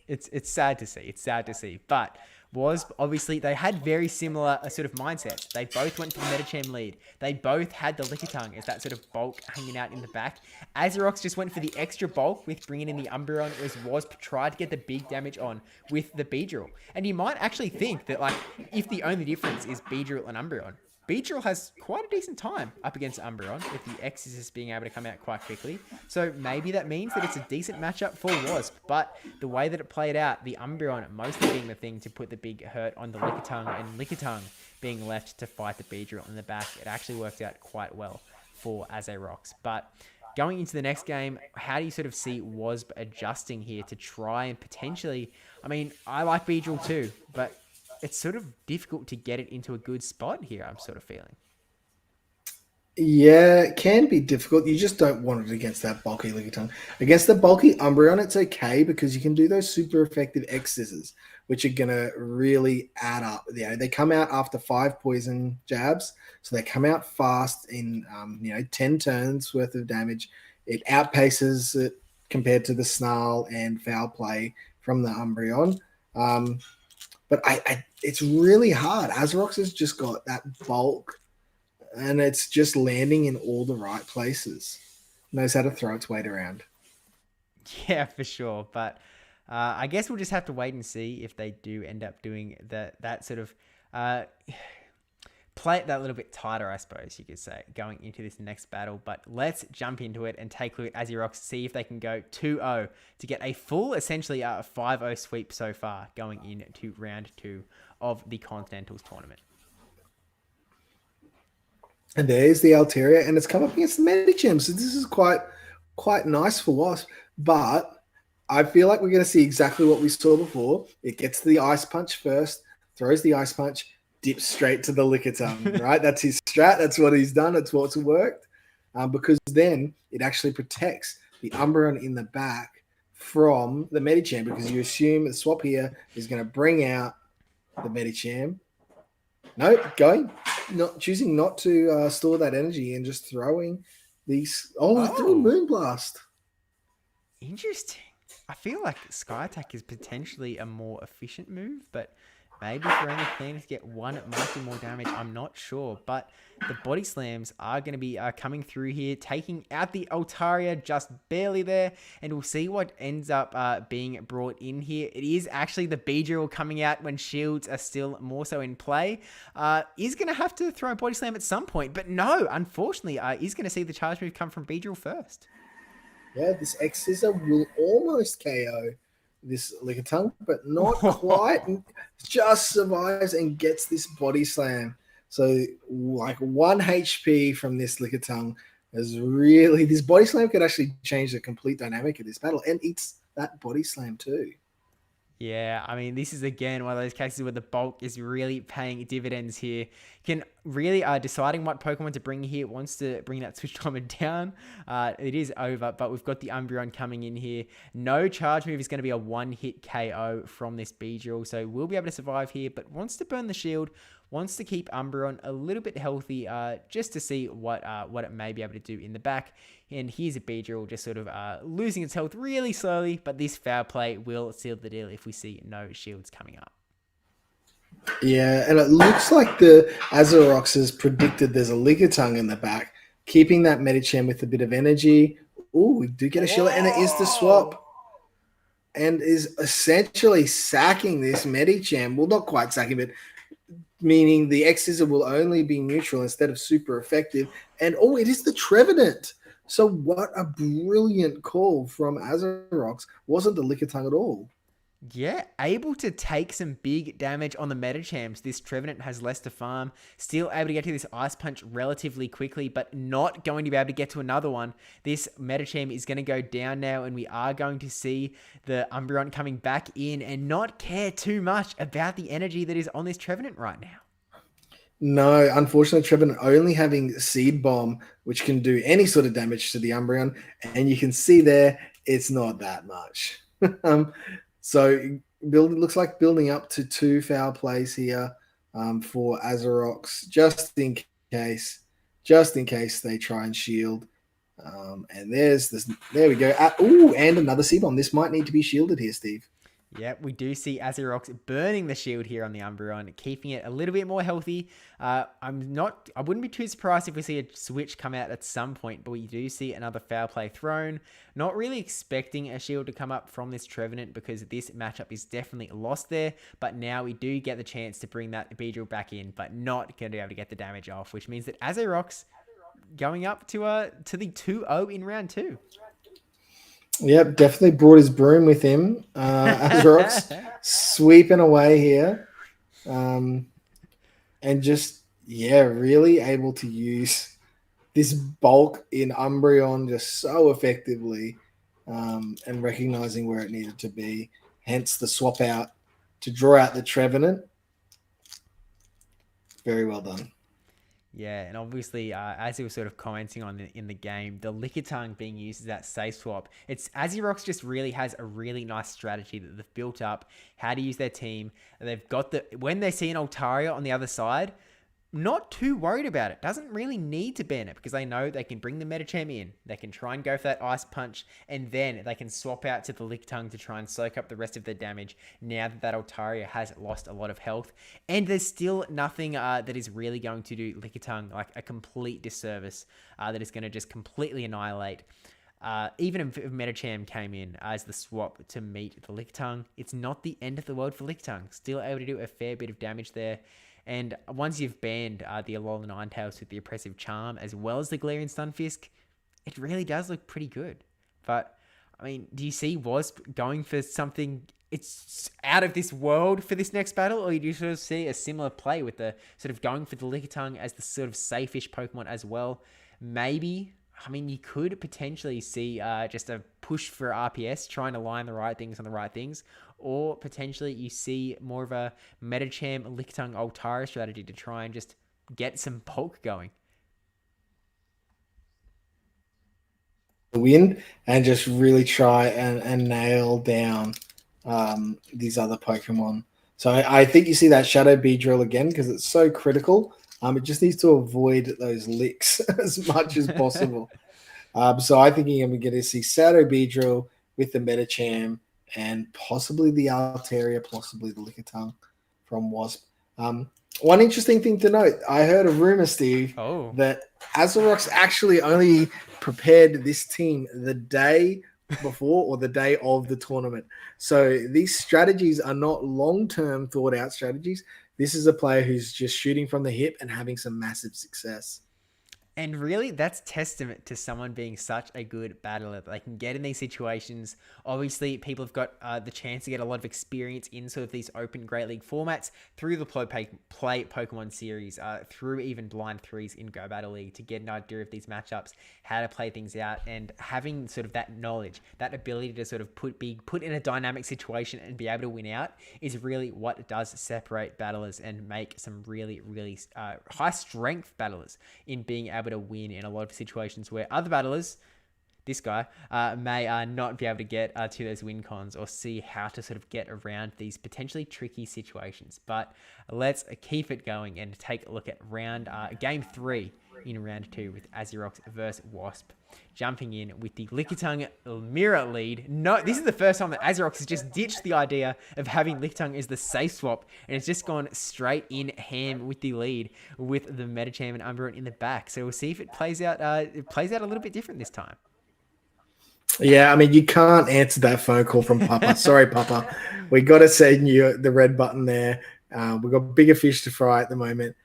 It's sad to see. It's sad to see. But was obviously they had very similar sort of mindsets. They both went for the Medicham lead. They both had the Lickitung as that sort of bulk hanging out in the back. Azeyrox just went for the extra bulk with bringing in the Umbreon, as was tried to get the big damage on with the Beedrill. And you might actually think that, like, if the only difference is Beedrill and Umbreon, Beedrill has quite a decent time up against Umbreon, with the X's just being able to come out quite quickly. So maybe that means that it's a decent matchup for Wasp. But the way that it played out, the Umbreon mostly being the thing to put the big hurt on the Lickitung, and Lickitung being left to fight the Beedrill in the back, it actually worked out quite well for Azeyrox. But going into the next game, how do you sort of see Wasp adjusting here to try and potentially... I mean, I like Beedrill too, but it's sort of difficult to get it into a good spot here, I'm sort of feeling. Yeah, it can be difficult. You just don't want it against that bulky Lickitung. Against the bulky Umbreon, it's okay because you can do those super effective X scissors, which are going to really add up. You know, they come out after 5 poison jabs, so they come out fast in 10 turns worth of damage. It outpaces it compared to the Snarl and Foul Play from the Umbreon. But it's really hard. Azeyrox has just got that bulk, and it's just landing in all the right places. Knows how to throw its weight around. Yeah, for sure. But I guess we'll just have to wait and see if they do end up doing that sort of play it that little bit tighter, I suppose you could say, going into this next battle. But let's jump into it and take a look at Azeyrox, see if they can go 2-0 to get a full, essentially, 5-0 sweep so far going into round 2 of the Continentals tournament. And there's the Altaria, and it's come up against the Medicham. So this is quite nice for Wasp. But I feel like we're going to see exactly what we saw before. It gets the Ice Punch first, throws the Ice Punch, dips straight to the Lickitung, right? That's his strat. That's what he's done. That's what's worked. Because then it actually protects the Umbreon in the back from the Medicham, because you assume the swap here is going to bring out the Medicham. No, choosing not to store that energy and just throwing these. Oh, through Moonblast. Interesting. I feel like Sky Attack is potentially a more efficient move, but maybe for any cleaner to get one, it might do more damage. I'm not sure. But the Body Slams are going to be coming through here, taking out the Altaria just barely there. And we'll see what ends up being brought in here. It is actually the Beedrill coming out when shields are still more so in play. Is going to have to throw a Body Slam at some point. But no, unfortunately, is going to see the charge move come from Beedrill first. Yeah, this X Scissor will almost KO this Lickitung, but not quite. Just survives and gets this Body Slam. So, like, 1 HP from this Lickitung is really... This Body Slam could actually change the complete dynamic of this battle, and it's that Body Slam too. Yeah, I mean, this is, again, one of those cases where the bulk is really paying dividends here. Can really deciding what Pokemon to bring here. Wants to bring that switch timer down. It is over, but we've got the Umbreon coming in here. No charge move is going to be a 1-hit KO from this Beedrill, so we'll be able to survive here, but wants to burn the shield. Wants to keep Umbreon a little bit healthy, just to see what it may be able to do in the back. And here's a Beedrill just sort of losing its health really slowly, but this Foul Play will seal the deal if we see no shields coming up. Yeah, and it looks like the Azeyrox has predicted there's a Lickitung in the back, keeping that Medicham with a bit of energy. Oh, we do get a shield, and it is the swap, and is essentially sacking this Medicham. Well, not quite sacking, but meaning the X-Scissor will only be neutral instead of super effective. And oh, it is the Trevenant. So what a brilliant call from Azeyrox. Wasn't the Lickitung at all. Yeah, able to take some big damage on the Metachamps. This Trevenant has less to farm. Still able to get to this Ice Punch relatively quickly, but not going to be able to get to another one. This Metacham is going to go down now, and we are going to see the Umbreon coming back in and not care too much about the energy that is on this Trevenant right now. No, unfortunately, Trevenant only having Seed Bomb, which can do any sort of damage to the Umbreon, and you can see there, it's not that much. So looks like building up to 2 foul plays here for Azeyrox, just in case they try and shield. And there's this. There we go. And another C-bomb. This might need to be shielded here, Steve. Yeah, we do see Azeyrox burning the shield here on the Umbreon, keeping it a little bit more healthy. I wouldn't be too surprised if we see a switch come out at some point, but we do see another foul play thrown. Not really expecting a shield to come up from this Trevenant because this matchup is definitely lost there, but now we do get the chance to bring that Beedrill back in, but not going to be able to get the damage off, which means that Azeyrox going up to the 2-0 in round 2. Yep, definitely brought his broom with him. Azeyrox sweeping away here. And just, really able to use this bulk in Umbreon just so effectively and recognizing where it needed to be. Hence the swap out to draw out the Trevenant. Very well done. Yeah, and obviously, as he was sort of commenting on in the game, the Lickitung being used as that safe swap. It's Azeyrox just really has a really nice strategy that they've built up, how to use their team. And they've got when they see an Altaria on the other side, not too worried about it. Doesn't really need to ban it because they know they can bring the Metacham in. They can try and go for that Ice Punch, and then they can swap out to the Lickitung to try and soak up the rest of their damage now that Altaria has lost a lot of health. And there's still nothing that is really going to do Lickitung like a complete disservice that is going to just completely annihilate. Even if Metacham came in as the swap to meet the Lickitung, it's not the end of the world for Lickitung. Still able to do a fair bit of damage there. And once you've banned the Alolan Ninetales with the Oppressive Charm, as well as the Galarian Stunfisk, it really does look pretty good. But, I mean, do you see Wasp going for something it's out of this world for this next battle? Or do you sort of see a similar play with the sort of going for the Lickitung as the sort of safe-ish Pokemon as well? Maybe. I mean, you could potentially see just a push for RPS, trying to line the right things on the right things. Or potentially you see more of a Metacham, Lickitung, Altaria strategy to try and just get some bulk going. Win and just really try and nail down these other Pokemon. So I think you see that Shadow Beedrill again because it's so critical. It just needs to avoid those licks as much as possible. So I think I'm going to see Shadow Beedrill with the Metacham and possibly the Altaria, possibly the Lickitung from Wasp. One interesting thing to note, I heard a rumor, Steve, that Azeyrox actually only prepared this team the day before or the day of the tournament. So these strategies are not long-term thought-out strategies. This is a player who's just shooting from the hip and having some massive success. And really, that's testament to someone being such a good battler. They can get in these situations. Obviously, people have got the chance to get a lot of experience in sort of these open Great League formats through the Play Pokemon series, through even Blind Threes in Go Battle League to get an idea of these matchups, how to play things out, and having sort of that knowledge, that ability to sort of be put in a dynamic situation and be able to win out is really what does separate battlers and make some really, really high strength battlers in being able to win in a lot of situations where other battlers, this guy, may not be able to get to those win cons or see how to sort of get around these potentially tricky situations. But let's keep it going and take a look at game 3 in round 2 with Azeyrox versus Wasp. Jumping in with the Lickitung mirror lead. No, this is the first time that Azeyrox has just ditched the idea of having Lickitung as the safe swap, and it's just gone straight in ham with the lead with the Medicham and Umbreon in the back. So we'll see if it plays out. It plays out a little bit different this time. Yeah, I mean, you can't answer that phone call from Papa. Sorry, Papa. We got to send you the red button there. We've got bigger fish to fry at the moment.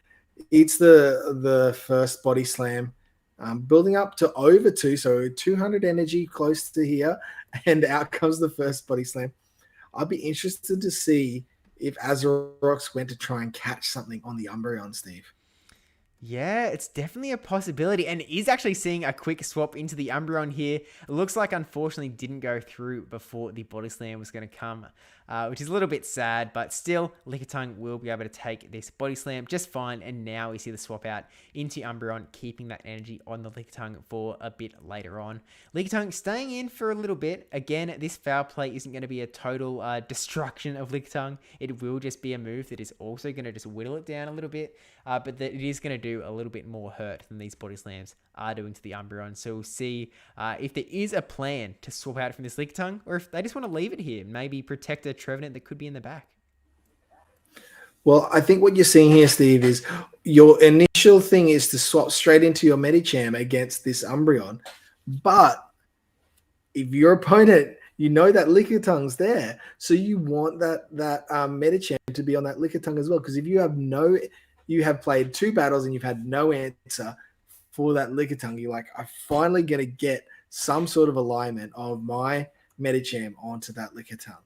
It's the first body slam, building up to over 2, so 200 energy close to here, and out comes the first body slam. I'd be interested to see if Azeyrox went to try and catch something on the Umbreon, Steve. Yeah, it's definitely a possibility, and is actually seeing a quick swap into the Umbreon here. It looks like, unfortunately, didn't go through before the body slam was going to come, which is a little bit sad, but still, Lickitung will be able to take this body slam just fine, and now we see the swap out into Umbreon, keeping that energy on the Lickitung for a bit later on. Lickitung staying in for a little bit. Again, this foul play isn't going to be a total destruction of Lickitung. It will just be a move that is also going to just whittle it down a little bit, but that it is going to do a little bit more hurt than these body slams are doing to the Umbreon. So we'll see if there is a plan to swap out from this Lickitung, or if they just want to leave it here, maybe protect a Trevenant that could be in the back. Well, I think what you're seeing here, Steve, is your initial thing is to swap straight into your Medicham against this Umbreon. But if your opponent, you know that Lickitung's there, so you want that Medicham to be on that Lickitung as well. Because if you have played 2 battles and you've had no answer for that Lickitung, you're like, I'm finally going to get some sort of alignment of my Medicham onto that Lickitung.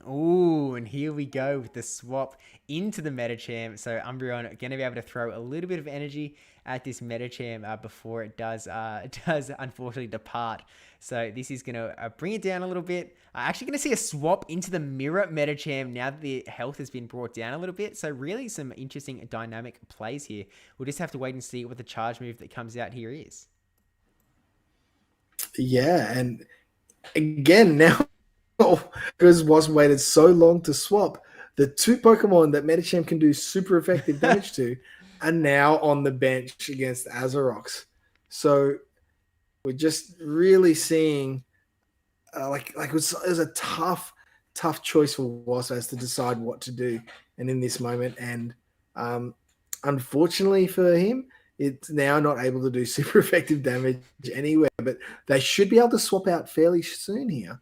Ooh, and here we go with the swap into the Medicham. So Umbreon going to be able to throw a little bit of energy at this Medicham before it does unfortunately depart. So this is going to bring it down a little bit. Actually going to see a swap into the mirror Medicham now that the health has been brought down a little bit. So really some interesting dynamic plays here. We'll just have to wait and see what the charge move that comes out here is. Yeah, and again, now because Wasp waited so long to swap, the 2 Pokemon that Medicham can do super effective damage to are now on the bench against Azeyrox. So we're just really seeing it was a tough choice for Wasp as to decide what to do, and in this moment, and unfortunately for him, it's now not able to do super effective damage anywhere. But they should be able to swap out fairly soon here.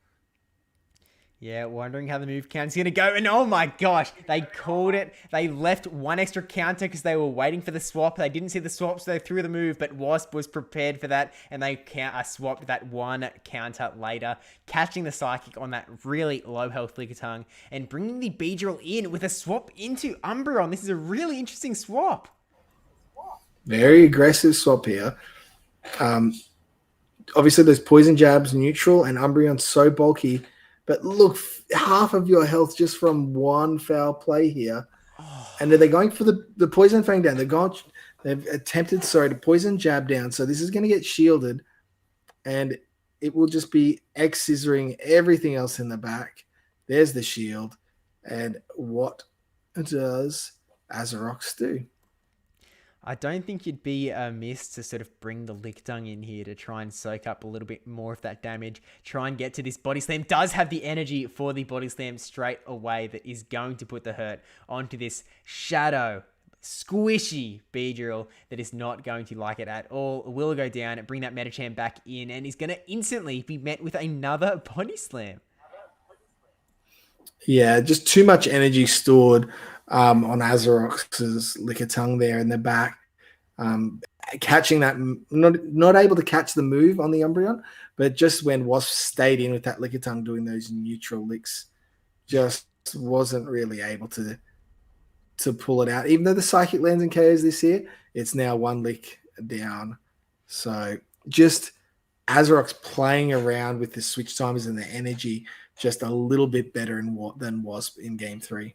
Yeah, wondering how the move count's going to go. And oh my gosh, they called it. They left 1 extra counter because they were waiting for the swap. They didn't see the swap, so they threw the move, but Wasp was prepared for that, and they swapped that 1 counter later, catching the Psychic on that really low health Lickitung, and bringing the Beedrill in with a swap into Umbreon. This is a really interesting swap. Very aggressive swap here. Obviously, there's Poison Jab's neutral, and Umbreon's so bulky. But look, half of your health just from 1 foul play here. And they're going for the Poison Fang down. They've attempted, to Poison Jab down. So this is going to get shielded. And it will just be X-scissoring everything else in the back. There's the shield. And what does Azeyrox do? I don't think you'd be amiss to sort of bring the Lickitung in here to try and soak up a little bit more of that damage. Try and get to this body slam. Does have the energy for the body slam straight away that is going to put the hurt onto this shadow, squishy Beedrill that is not going to like it at all. Will go down and bring that Medicham back in, and is going to instantly be met with another body slam. Yeah, just too much energy stored on Azeyrox's Lickitung there in the back. Catching that, not able to catch the move on the Umbreon, but just when Wasp stayed in with that Lickitung doing those neutral licks, just wasn't really able to pull it out. Even though the Psychic lands and KOs this year, it's now 1 lick down. So just Azeyrox playing around with the switch timers and the energy just a little bit better than Wasp in game 3.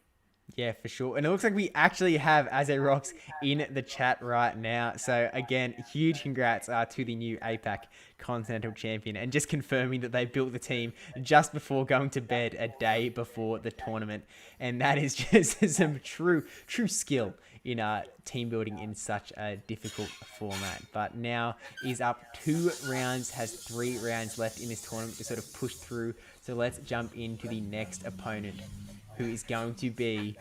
Yeah, for sure. And it looks like we actually have Azeyrox in the chat right now. So again, huge congrats to the new APAC Continental Champion, and just confirming that they built the team just before going to bed a day before the tournament. And that is just some true skill in team building in such a difficult format. But now is up 2 rounds, has 3 rounds left in this tournament to sort of push through. So let's jump into the next opponent, who is going to be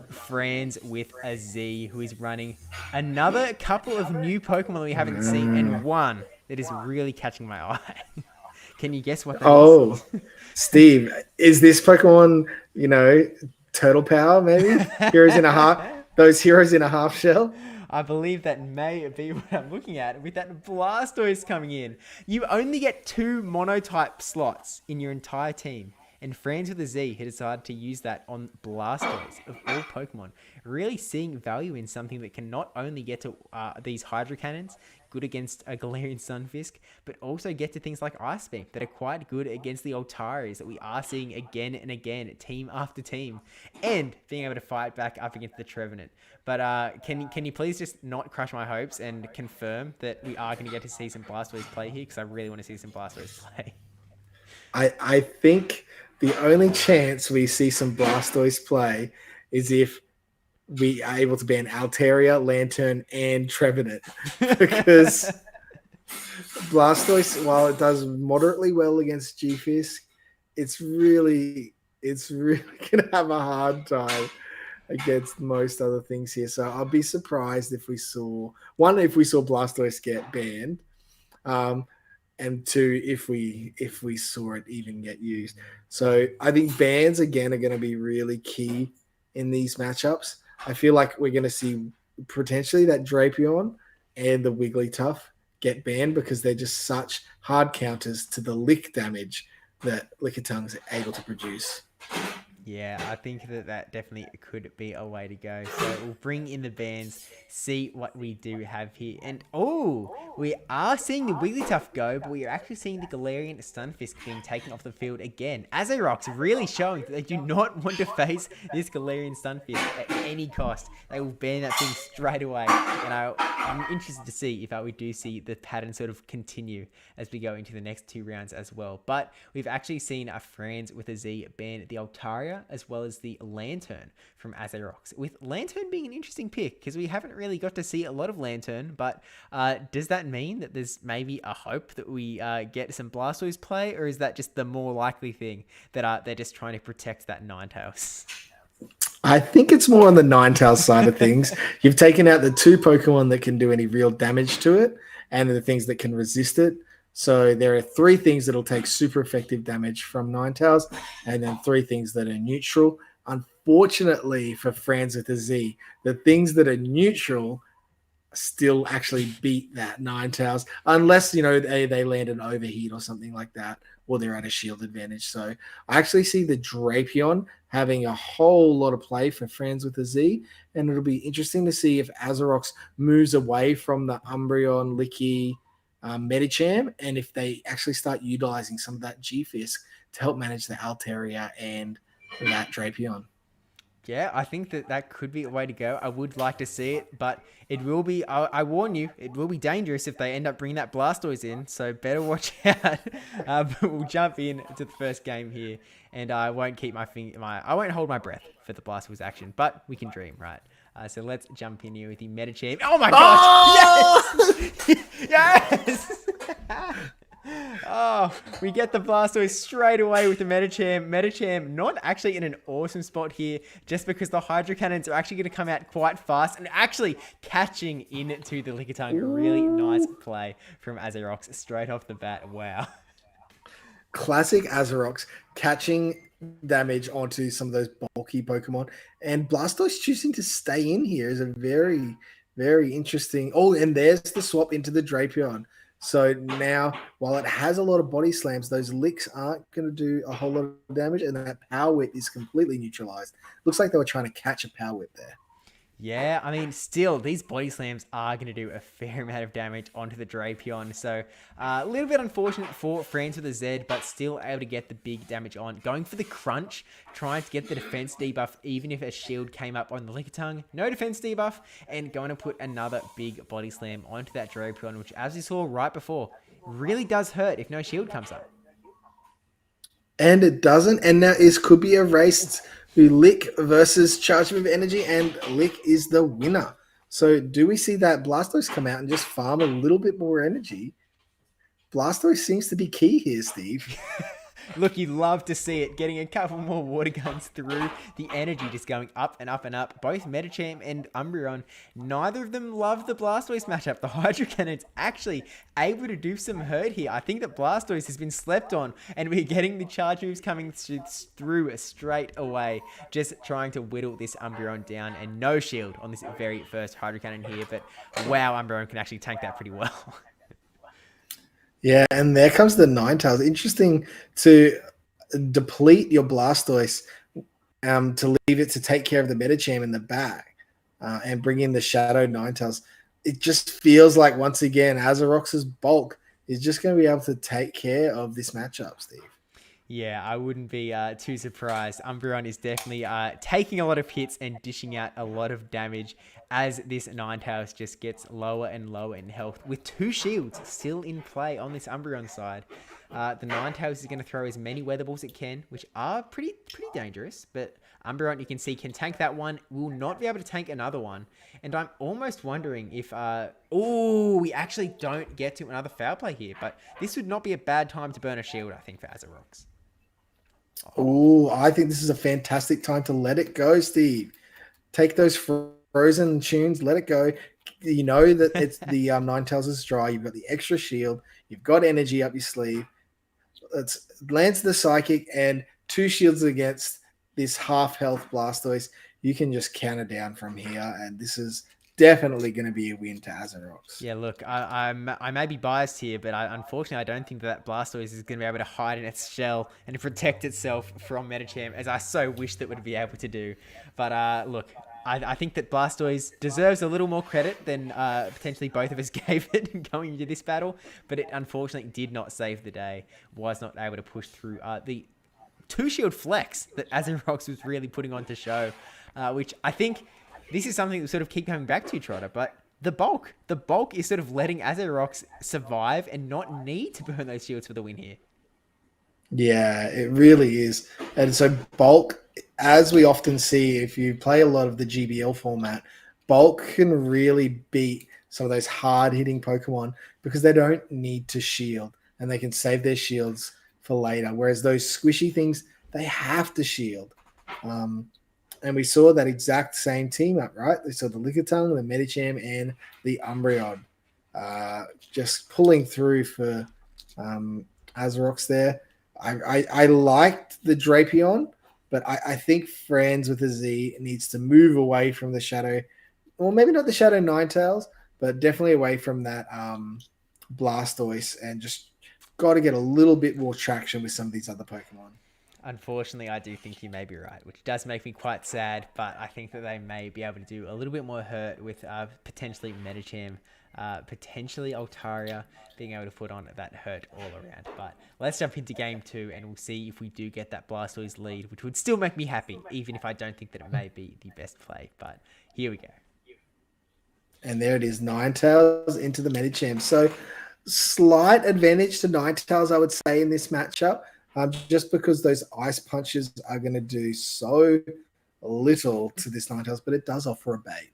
friends with a Z, who is running another couple of new Pokemon that we haven't seen, and one that is really catching my eye. Can you guess what that is? Steve, is this Pokemon, Turtle Power, maybe? Heroes in a half, those heroes in a half shell? I believe that may be what I'm looking at with that Blastoise coming in. You only get 2 monotype slots in your entire team. And Friends with a Z had decided to use that on Blastoise of all Pokemon. Really seeing value in something that can not only get to these Hydro Cannons, good against a Galarian Sunfisk, but also get to things like Ice Beam that are quite good against the Altarias that we are seeing again and again, team after team, and being able to fight back up against the Trevenant. But can you please just not crush my hopes and confirm that we are going to get to see some Blastoise play here? Because I really want to see some Blastoise play. I think the only chance we see some Blastoise play is if we are able to ban Altaria, Lantern, and Trevenant. Because Blastoise, while it does moderately well against G-Fisk, it's really going to have a hard time against most other things here. So I'll be surprised if we saw Blastoise get banned. And 2, if we saw it even get used. So I think bans again are going to be really key in these matchups. I feel like we're going to see potentially that Drapion and the Wigglytuff get banned because they're just such hard counters to the lick damage that Lickitung is able to produce. Yeah, I think that definitely could be a way to go. So we'll bring in the bans, see what we do have here. And we are seeing the Wigglytuff go, but we are actually seeing the Galarian Stunfisk being taken off the field again. Azeyrox really showing that they do not want to face this Galarian Stunfisk at any cost. They will ban that thing straight away. And I'm interested to see if we do see the pattern sort of continue as we go into the next 2 rounds as well. But we've actually seen our friends with a Z ban the Altaria as well as the Lantern from Azeyrox, with Lantern being an interesting pick because we haven't really got to see a lot of Lantern. But does that mean that there's maybe a hope that we get some Blastoise play, or is that just the more likely thing that they're just trying to protect that Ninetales? I think it's more on the Ninetales side of things. You've taken out the 2 Pokemon that can do any real damage to it and the things that can resist it. So there are 3 things that'll take super effective damage from Ninetales, and then 3 things that are neutral. Unfortunately for Friends with a Z, the things that are neutral still actually beat that Ninetales, unless they land an overheat or something like that, or they're at a shield advantage. So I actually see the Drapion having a whole lot of play for Friends with a Z, and it'll be interesting to see if Azeyrox moves away from the Umbreon, Licky, Medicham, and if they actually start utilizing some of that G-Fisk to help manage the Altaria and that Drapion. Yeah, I think that could be a way to go. I would like to see it, but it will be, I warn you, it will be dangerous if they end up bringing that Blastoise in, so better watch out. But we'll jump in to the first game here, and I won't keep I won't hold my breath for the Blastoise action, but we can dream, right? So let's jump in here with the Medicham. Oh my gosh! Oh! Yes! Yes! Oh, we get the Blastoise straight away with the Medicham. Medicham not actually in an awesome spot here, just because the Hydro Cannons are actually going to come out quite fast and actually catching into the Lickitung. Really nice play from Azeyrox straight off the bat. Wow. Classic Azeyrox catching damage onto some of those bulky Pokemon, and Blastoise choosing to stay in here is a very, very interesting. Oh, and there's the swap into the Drapion. So now, while it has a lot of body slams, those licks aren't going to do a whole lot of damage, and that Power Whip is completely neutralized. Looks like they were trying to catch a Power Whip there. Yeah, I mean, still, these body slams are going to do a fair amount of damage onto the Drapion. So, a little bit unfortunate for Franz with a Z, but still able to get the big damage on. Going for the crunch, trying to get the defense debuff, even if a shield came up on the Lickitung. No defense debuff, and going to put another big body slam onto that Drapion, which, as we saw right before, really does hurt if no shield comes up. And it doesn't. And now this could be a race to Lick versus Charge of Energy, and Lick is the winner. So do we see that Blastoise come out and just farm a little bit more energy? Blastoise seems to be key here, Steve. Look, you'd love to see it. Getting a couple more water guns through. The energy just going up and up and up. Both Medicham and Umbreon, neither of them love the Blastoise matchup. The Hydro Cannon's actually able to do some hurt here. I think that Blastoise has been slept on, and we're getting the charge moves coming through straight away. Just trying to whittle this Umbreon down, and no shield on this very first Hydro Cannon here. But wow, Umbreon can actually tank that pretty well. Yeah, and there comes the Ninetales. Interesting to deplete your Blastoise to leave it to take care of the Medicham in the back and bring in the Shadow Ninetales. It just feels like, once again, Azeyrox's bulk is just going to be able to take care of this matchup, Steve. Yeah, I wouldn't be too surprised. Umbreon is definitely taking a lot of hits and dishing out a lot of damage as this Ninetales just gets lower and lower in health, with 2 shields still in play on this Umbreon side. The Ninetales is going to throw as many Weather Balls it can, which are pretty dangerous, but Umbreon, you can see, can tank that one, will not be able to tank another one. And I'm almost wondering if... we actually don't get to another foul play here, but this would not be a bad time to burn a shield, I think, for Azeyrox. Oh, I think this is a fantastic time to let it go, Steve. Take those frozen tunes, let it go. You know that it's the Ninetales is dry. You've got the extra shield. You've got energy up your sleeve. It's Lance the Psychic and 2 shields against this half-health Blastoise. You can just counter down from here, and this is definitely going to be a win to Azeyrox. Yeah, look, I may be biased here, but unfortunately, I don't think that Blastoise is going to be able to hide in its shell and protect itself from Medicham, as I so wish that would be able to do. But look, I think that Blastoise deserves a little more credit than potentially both of us gave it going into this battle, but it unfortunately did not save the day, was not able to push through the 2-shield flex that Azeyrox was really putting on to show, which I think... This is something that sort of keep coming back to, Trotter, but the bulk is sort of letting Azeyrox survive and not need to burn those shields for the win here. Yeah, it really is. And so bulk, as we often see, if you play a lot of the GBL format, bulk can really beat some of those hard-hitting Pokemon because they don't need to shield, and they can save their shields for later, whereas those squishy things, they have to shield. And we saw that exact same team up, right? We saw the Lickitung, the Medicham, and the Umbreon just pulling through for Azeyrox there. I liked the Drapion, but I think Franz with a Z needs to move away from the Shadow, or maybe not the Shadow Ninetales, but definitely away from that Blastoise, and just got to get a little bit more traction with some of these other Pokemon. Unfortunately, I do think you may be right, which does make me quite sad, but I think that they may be able to do a little bit more hurt with potentially Medicham, potentially Altaria being able to put on that hurt all around. But let's jump into game 2, and we'll see if we do get that Blastoise lead, which would still make me happy, even if I don't think that it may be the best play. But here we go. And there it is, Ninetales into the Medicham. So slight advantage to Ninetales, I would say, in this matchup. Just because those ice punches are going to do so little to this Ninetales, but it does offer a bait.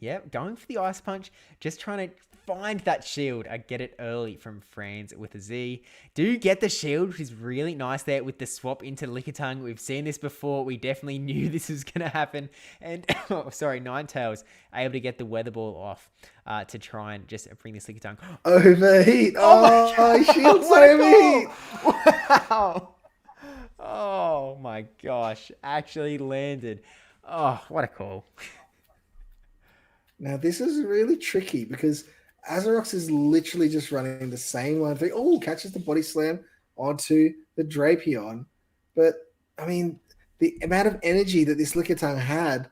Yeah, going for the ice punch, just trying to find that shield. I get it early from Franz with a Z. Do get the shield, which is really nice there with the swap into Lickitung. We've seen this before. We definitely knew this was going to happen. And, Ninetales able to get the Weather Ball off to try and just bring this Lickitung. Overheat. Oh, shield's overheat. Wow. Oh my gosh. Actually landed. Oh, what a call. Now, this is really tricky because Azeyrox is literally just running the same line thing. Oh, catches the body slam onto the Drapion. But, I mean, the amount of energy that this Lickitung had,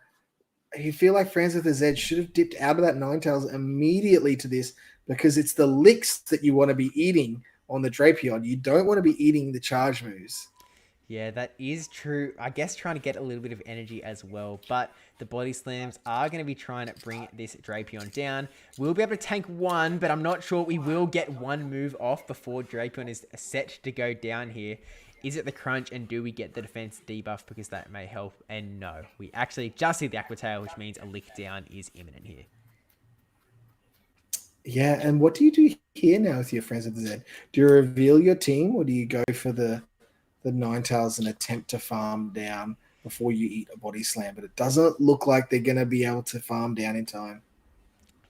I feel like Friends with the Z should have dipped out of that Ninetales immediately to this, because it's the licks that you want to be eating on the Drapion. You don't want to be eating the charge moves. Yeah, that is true. I guess trying to get a little bit of energy as well, but the body slams are going to be trying to bring this Drapion down. We'll be able to tank one, but I'm not sure we will get one move off before Drapion is set to go down here. Is it the crunch, and do we get the defense debuff, because that may help? And no, we actually just see the Aqua Tail, which means a lick down is imminent here. Yeah, and what do you do here now with your Friends with the Z? Do you reveal your team, or do you go for the Ninetales and attempt to farm down before you eat a body slam? But it doesn't look like they're going to be able to farm down in time.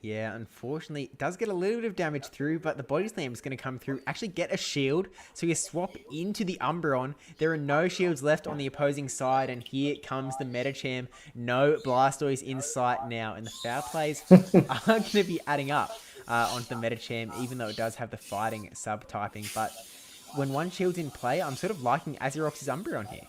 Yeah, unfortunately, it does get a little bit of damage through, but the body slam is going to come through, actually get a shield, so you swap into the Umbreon. There are no shields left on the opposing side, and here comes the Medicham. No Blastoise in sight now, and the foul plays are going to be adding up onto the Medicham, even though it does have the fighting subtyping. But when one shield's in play, I'm sort of liking Azeyrox's Umbreon here.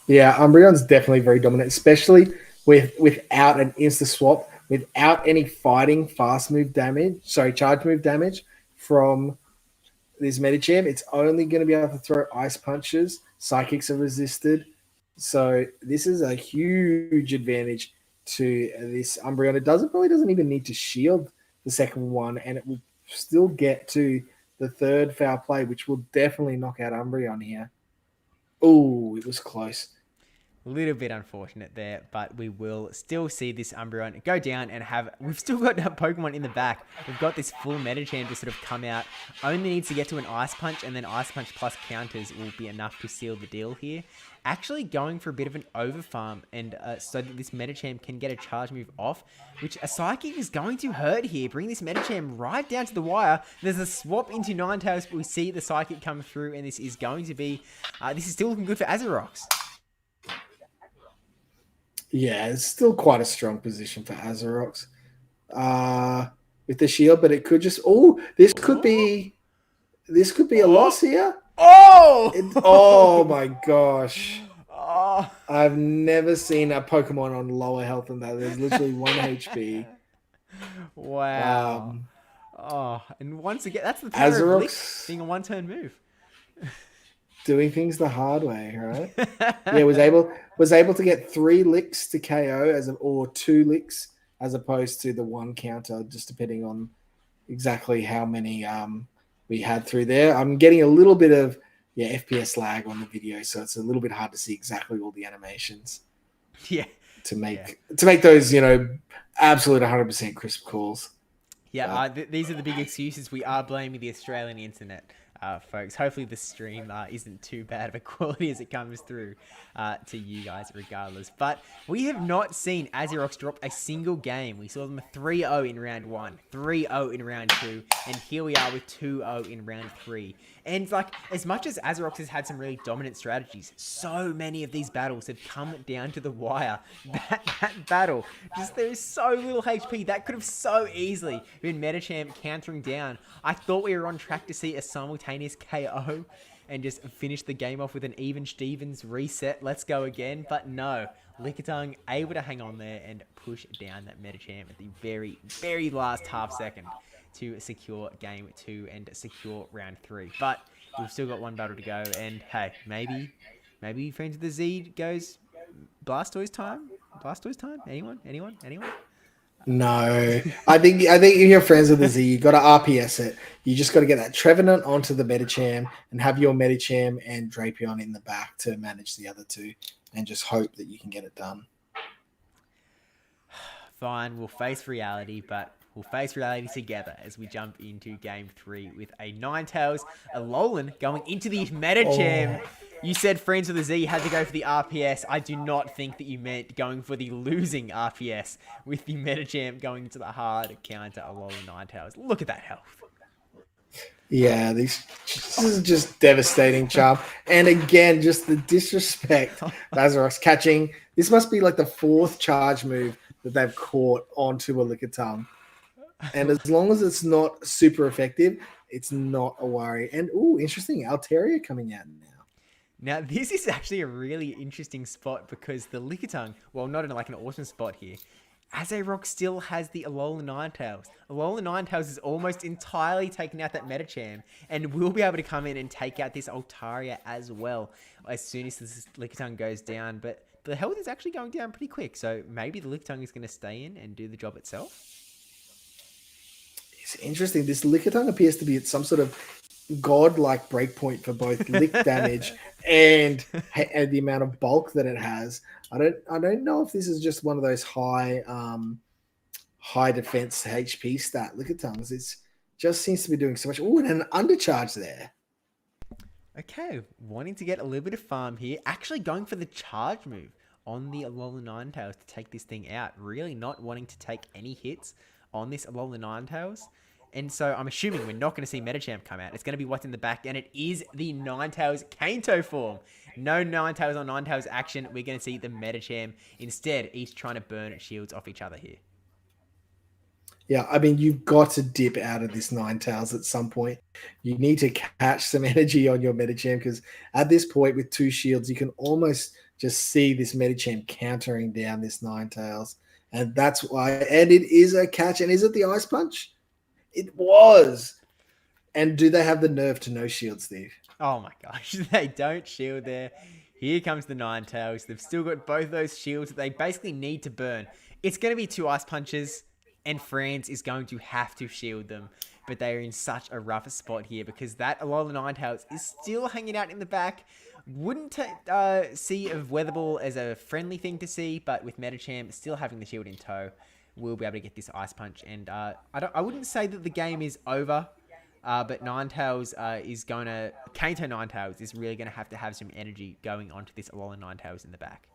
Yeah, Umbreon's definitely very dominant, especially without an insta swap, without any fighting charge move damage from this Medicham. It's only going to be able to throw ice punches. Psychics are resisted. So this is a huge advantage to this Umbreon. It probably doesn't even need to shield the second one, and it will still get to the third foul play, which will definitely knock out Umbreon here. Oh, it was close. A little bit unfortunate there, but we will still see this Umbreon go down and we've still got a Pokemon in the back. We've got this full Medicham to sort of come out. Only needs to get to an Ice Punch, and then Ice Punch plus counters will be enough to seal the deal here. Actually going for a bit of an overfarm, and so that this Medicham can get a charge move off, which a Psychic is going to hurt here. Bring this Medicham right down to the wire. There's a swap into Ninetales, but we see the Psychic come through, and this is going to be... this is still looking good for Azeyrox. Yeah, it's still quite a strong position for Azeyrox with the shield, but it could just... Oh, this could be a loss here. Oh my gosh. Oh. I've never seen a Pokemon on lower health than that. There's literally 1 HP. Wow. And once again, that's the power of Lick being a one-turn move. Doing things the hard way, right? Yeah, was able to get 3 licks to KO or 2 licks as opposed to the 1 counter, just depending on exactly how many we had through there. I'm getting a little bit of FPS lag on the video, so it's a little bit hard to see exactly all the animations. Yeah. To make those, absolute 100% crisp calls. Yeah, these are the big excuses. We are blaming the Australian internet. Folks, hopefully the stream isn't too bad of a quality as it comes through to you guys regardless. But we have not seen Azeyrox drop a single game. We saw them 3-0 in round 1, 3-0 in round 2, and here we are with 2-0 in round 3. And as much as Azeyrox has had some really dominant strategies, so many of these battles have come down to the wire. That battle, there is so little HP. That could have so easily been Medicham countering down. I thought we were on track to see a simultaneous KO and just finish the game off with an even Stevens reset. Let's go again. But no, Lickitung able to hang on there and push down that Medicham at the very, very last half second to secure game 2 and secure round 3. But we've still got one battle to go, and hey, maybe Friends of the Z goes Blastoise time? Anyone? No, I think if you're Friends of the Z, you got to RPS it. You just got to get that Trevenant onto the Medicham and have your Medicham and Drapion in the back to manage the other 2, and just hope that you can get it done. Fine, we'll face reality, but we'll face reality together as we jump into game 3 with a Ninetales, a Alolan going into the Medicham. Oh. You said Friends of the Z had to go for the RPS. I do not think that you meant going for the losing RPS with the Medicham going to the hard counter Alolan Ninetales. Look at that health. Yeah, this is just devastating, Charm. And again, just the disrespect. Azeyrox catching. This must be like the 4th charge move that they've caught onto a Lickitung. And as long as it's not super effective, it's not a worry. And, interesting, Altaria coming out now. Now, this is actually a really interesting spot because the Lickitung, well, not in like an awesome spot here, Azeyrox still has the Alola Ninetales. Alola Ninetales is almost entirely taking out that Medicham and will be able to come in and take out this Altaria as well as soon as this Lickitung goes down. But the health is actually going down pretty quick, so maybe the Lickitung is going to stay in and do the job itself. It's interesting. This Lickitung appears to be at some sort of god-like breakpoint for both lick damage and the amount of bulk that it has. I don't know if this is just one of those high defense HP stat Lickitungs. It just seems to be doing so much. Oh, and an undercharge there. Okay, wanting to get a little bit of farm here. Actually going for the charge move on the Alola Ninetales to take this thing out. Really not wanting to take any hits on this Alola Ninetales. And so I'm assuming we're not going to see Medicham come out. It's going to be what's in the back, and it is the Ninetales Kanto form. No Ninetales on Ninetales action. We're going to see the Medicham. Instead, each trying to burn shields off each other here. Yeah, I mean, you've got to dip out of this Ninetales at some point. You need to catch some energy on your Medicham because at this point with 2 shields, you can almost just see this Medicham countering down this Ninetales. And that's why, and it is a catch. And is it the Ice Punch? It was. And do they have the nerve to no shield, Steve? Oh my gosh, they don't shield there. Here comes the Ninetales. They've still got both those shields that they basically need to burn. It's going to be 2 Ice Punches, and Franz is going to have to shield them. But they are in such a rough spot here because that Alola Ninetales is still hanging out in the back. Wouldn't see a Weather Ball as a friendly thing to see, but with Medicham still having the shield in tow, we'll be able to get this Ice Punch. And I wouldn't say that the game is over, but Ninetales is going to... Kanto Ninetales is really going to have some energy going onto this Alola Ninetales in the back.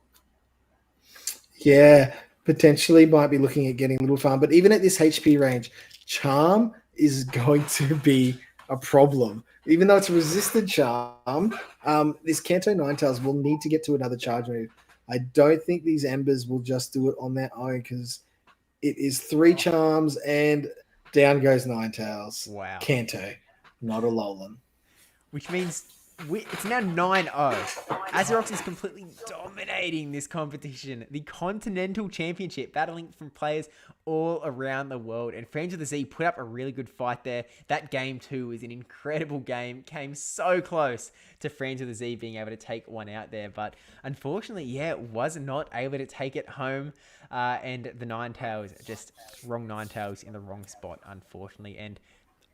Yeah, potentially might be looking at getting a little farm. But even at this HP range, Charm is going to be a problem. Even though it's a resisted Charm, this Kanto Ninetales will need to get to another charge move. I don't think these Embers will just do it on their own because... It is 3 charms and down goes Ninetales. Wow. Kanto, not a Alolan. Which means it's now 9-0. Azeyrox is completely dominating this competition. The Continental Championship, battling from players all around the world. And Friends of the Z put up a really good fight there. That game too was an incredible game. Came so close to Friends of the Z being able to take one out there. But unfortunately, yeah, was not able to take it home. And the Ninetales, just wrong Ninetales in the wrong spot, unfortunately. And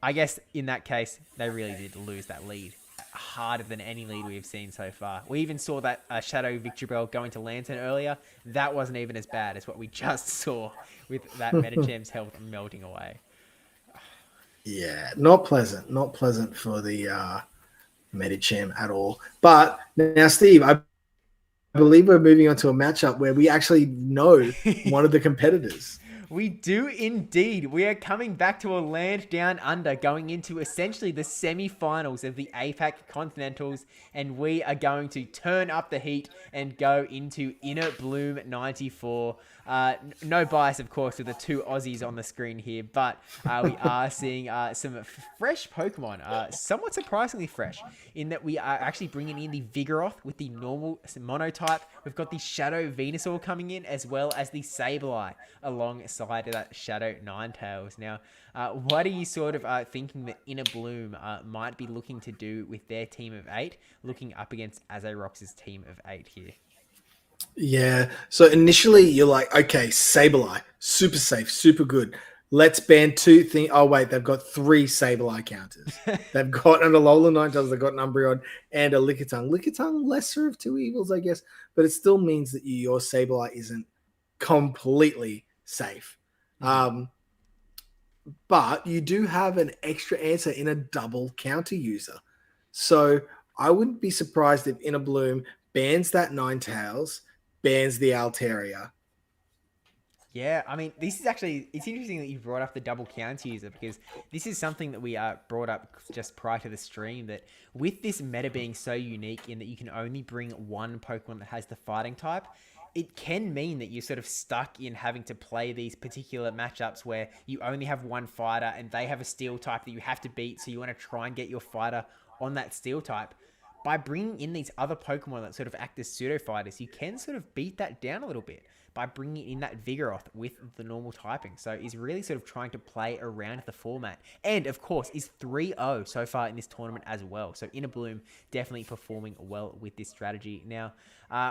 I guess in that case, they really did lose that lead. Harder than any lead we've seen so far. We even saw that Shadow Victory Bell going to Lantern earlier. That wasn't even as bad as what we just saw with that Medicham's health melting away. Yeah, not pleasant. Not pleasant for the Medicham at all. But now, Steve, I believe we're moving on to a matchup where we actually know one of the competitors. We do indeed. We are coming back to a land down under, going into essentially the semi-finals of the APAC Continentals, and we are going to turn up the heat and go into Inner Bloom 94. No bias, of course, with the 2 Aussies on the screen here, but we are seeing some fresh Pokemon, somewhat surprisingly fresh, in that we are actually bringing in the Vigoroth with the normal monotype. We've got the Shadow Venusaur coming in, as well as the Sableye alongside of that Shadow Ninetales. Now, what are you sort of thinking that Inner Bloom might be looking to do with their team of 8, looking up against Azeyrox's team of 8 here? Yeah. So initially you're like, okay, Sableye, super safe, super good. Let's ban 2 things. Oh, wait, they've got 3 Sableye counters. They've got an Alola Ninetales, they've got an Umbreon, and a Lickitung. Lickitung, lesser of 2 evils, I guess, but it still means that your Sableye isn't completely safe. But you do have an extra answer in a double counter user. So I wouldn't be surprised if Inner Bloom bans that Ninetales, bans the Altaria. Yeah, I mean, this is actually, it's interesting that you brought up the double counter user, because this is something that we brought up just prior to the stream, that with this meta being so unique in that you can only bring one Pokemon that has the fighting type, it can mean that you're sort of stuck in having to play these particular matchups where you only have one fighter and they have a steel type that you have to beat, so you want to try and get your fighter on that steel type. by bringing in these other Pokemon that sort of act as pseudo fighters, you can sort of beat that down a little bit by bringing in that Vigoroth with the normal typing. So he's really sort of trying to play around the format. And, of course, is 3-0 so far in this tournament as well. So Bloom definitely performing well with this strategy. Now,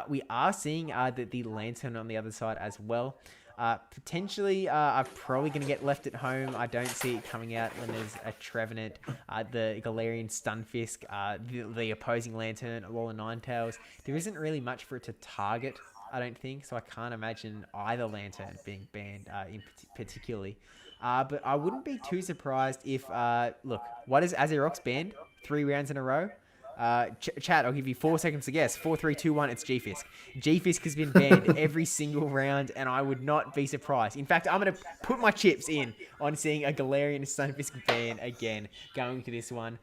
we are seeing the Lantern on the other side as well. Potentially, I'm probably going to get left at home. I don't see it coming out when there's a Trevenant, the Galarian Stunfisk, the opposing Lantern, Alola Ninetales. There isn't really much for it to target, I don't think, so I can't imagine either Lantern being banned particularly. But I wouldn't be too surprised if, look, what is Azeyrox banned? 3 rounds in a row? Chat, I'll give you 4 seconds to guess. 4, 3, 2, 1, it's G-Fisk. G-Fisk has been banned every single round, and I would not be surprised. In fact, I'm going to put my chips in on seeing a Galarian Stunfisk ban again going to this one.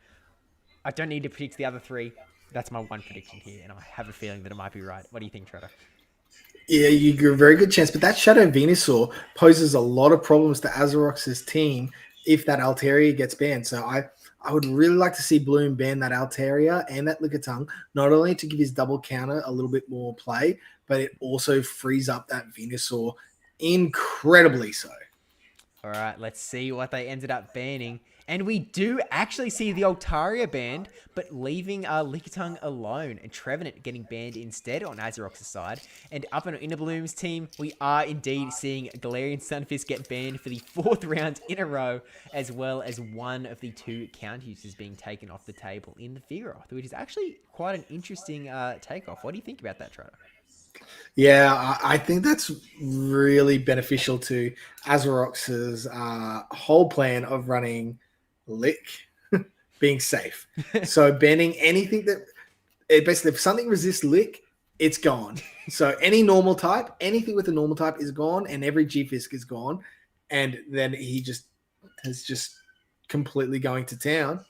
I don't need to predict the other 3. That's my one prediction here, and I have a feeling that it might be right. What do you think, Trotter? Yeah, you get a very good chance, but that Shadow Venusaur poses a lot of problems to Azerox's team if that Altaria gets banned. So I would really like to see Bloom ban that Altaria and that Lickitung, not only to give his double counter a little bit more play, but it also frees up that Venusaur incredibly so. All right, let's see what they ended up banning. And we do actually see the Altaria banned, but leaving Lickitung alone, and Trevenant getting banned instead on Azerox's side. And up on Bloom's team, we are indeed seeing Galarian Stunfisk get banned for the 4th round in a row, as well as one of the 2 counter uses being taken off the table in the Vigoroth, which is actually quite an interesting takeoff. What do you think about that, Trotter? Yeah, I think that's really beneficial to Azerox's whole plan of running Lick being safe. So banning anything that basically, if something resists Lick, it's gone. So any normal type, anything with a normal type is gone, and every G-Fisk is gone. And then he is just completely going to town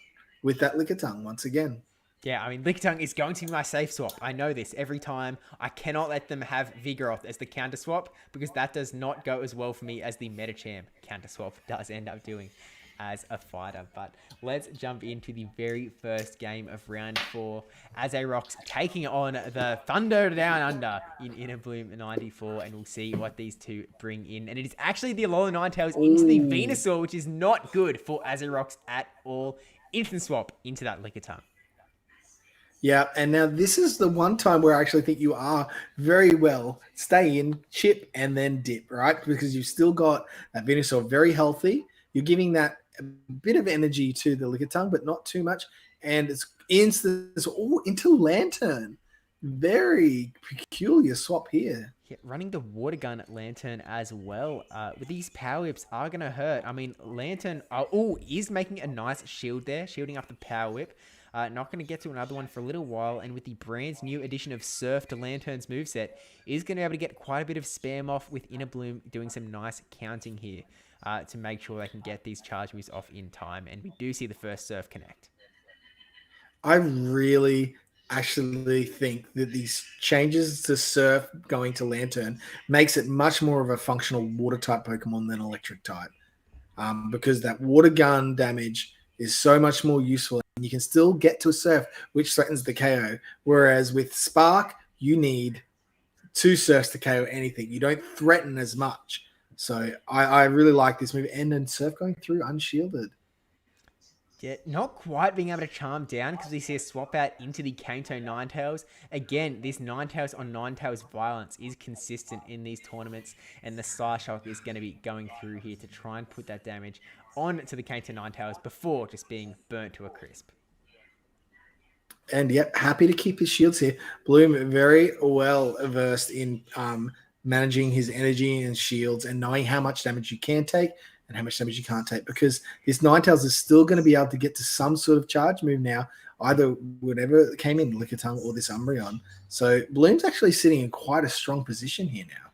with that Lickitung once again. Yeah, I mean, Lickitung is going to be my safe swap. I know this every time. I cannot let them have Vigoroth as the counter swap because that does not go as well for me as the Medicham counter swap does end up doing as a fighter. But let's jump into the very first game of round 4. Azeyrox taking on the Thunder Down Under in Bloom 94, and we'll see what these 2 bring in. And it is actually the Alola Ninetales into the Venusaur, which is not good for Azeyrox at all. Instant swap into that Lickitung. Yeah, and now this is the one time where I actually think you are very well stay in, chip, and then dip, right? Because you've still got that Venusaur very healthy. You're giving that a bit of energy to the Lickitung, but not too much. And it's into Lantern. Very peculiar swap here. Yeah, running the Water Gun Lantern as well. With these Power Whips are going to hurt. I mean, Lantern is making a nice shield there, shielding up the Power Whip. Not going to get to another one for a little while, and with the brand new addition of Surf to Lantern's moveset, is going to be able to get quite a bit of spam off with Bloom doing some nice counting here to make sure they can get these charge moves off in time, and we do see the first Surf connect. I really actually think that these changes to Surf going to Lantern makes it much more of a functional water type Pokemon than electric type, because that water gun damage is so much more useful. And you can still get to a Surf, which threatens the KO. Whereas with Spark, you need 2 Surfs to KO anything. You don't threaten as much. So I really like this move. And then Surf going through unshielded. Yeah, not quite being able to charm down because we see a swap out into the Kanto Ninetales. Again, this Ninetales on Ninetales violence is consistent in these tournaments, and the Psyshock is going to be going through here to try and put that damage on to the Kanto Ninetales before just being burnt to a crisp. And yep, happy to keep his shields here. Bloom very well versed in managing his energy and shields and knowing how much damage you can take and how much damage you can't take, because this Ninetales is still going to be able to get to some sort of charge move now, either whatever came in, Lickitung or this Umbreon. So Bloom's actually sitting in quite a strong position here now.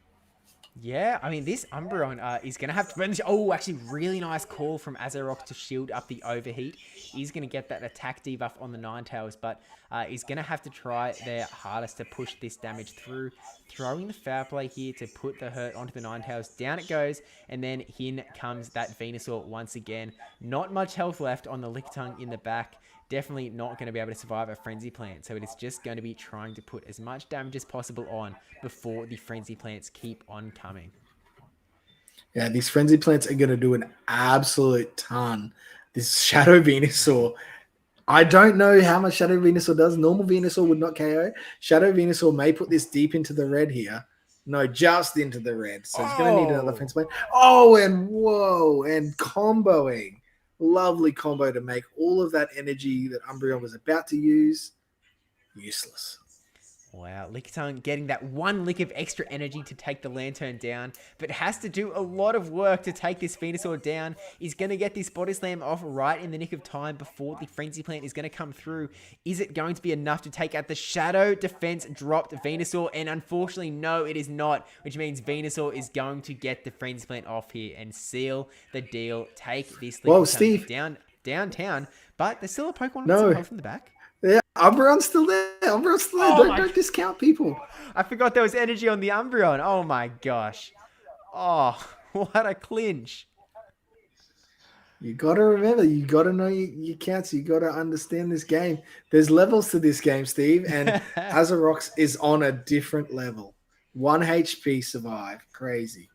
Yeah, I mean, this Umbreon is going to have to... Oh, actually, really nice call from Azeyrox to shield up the overheat. He's going to get that attack debuff on the Ninetales, but he's going to have to try their hardest to push this damage through. Throwing the foul play here to put the hurt onto the Ninetales. Down it goes, and then in comes that Venusaur once again. Not much health left on the Lickitung in the back. definitely not going to be able to survive a Frenzy Plant. So it is just going to be trying to put as much damage as possible on before the Frenzy Plants keep on coming. Yeah, these Frenzy Plants are going to do an absolute ton. This Shadow Venusaur, I don't know how much Shadow Venusaur does. Normal Venusaur would not KO. Shadow Venusaur may put this deep into the red here. No, just into the red. So it's going to need another Frenzy Plant. Oh, and whoa, and comboing. Lovely combo to make all of that energy that Umbreon was about to use useless. Wow, Lickitung getting that one lick of extra energy to take the Lantern down, but has to do a lot of work to take this Venusaur down. He's going to get this Body Slam off right in the nick of time before the Frenzy Plant is going to come through. Is it going to be enough to take out the Shadow Defense dropped Venusaur? And unfortunately, no, it is not, which means Venusaur is going to get the Frenzy Plant off here and seal the deal. Take this Lickitung downtown, but there's still a Pokemon with some help from the back. Yeah, Umbreon's still there. Don't discount people. I forgot there was energy on the Umbreon. Oh my gosh. Oh, what a clinch. You got to remember, you got to know your counts. You got to understand this game. There's levels to this game, Steve, and Azeyrox is on a different level. 1 HP survive. Crazy.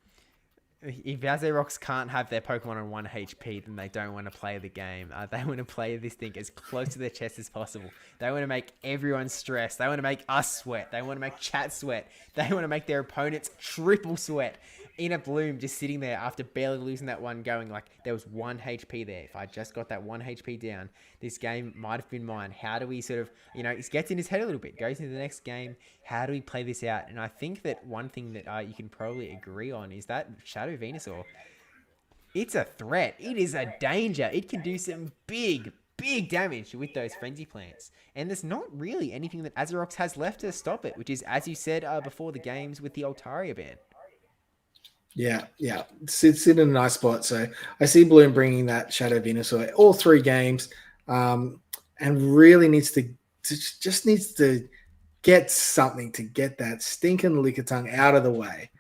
If Azeyrox can't have their Pokemon on 1 HP, then they don't want to play the game. They want to play this thing as close to their chest as possible. They want to make everyone stress. They want to make us sweat. They want to make chat sweat. They want to make their opponents triple sweat. In a Bloom just sitting there after barely losing that one, going like there was 1 HP there. If I just got that 1 HP down, this game might have been mine. How do we sort of, it gets in his head a little bit, goes into the next game. How do we play this out? And I think that one thing that you can probably agree on is that Shadow Venusaur, it's a threat. It is a danger. It can do some big damage with those Frenzy Plants. And there's not really anything that Azeyrox has left to stop it, which is, as you said before the games, with the Altaria ban. Yeah. It's in a nice spot. So I see Bloom bringing that Shadow Venusaur all 3 games, and really needs to get something to get that stinking Lickitung out of the way.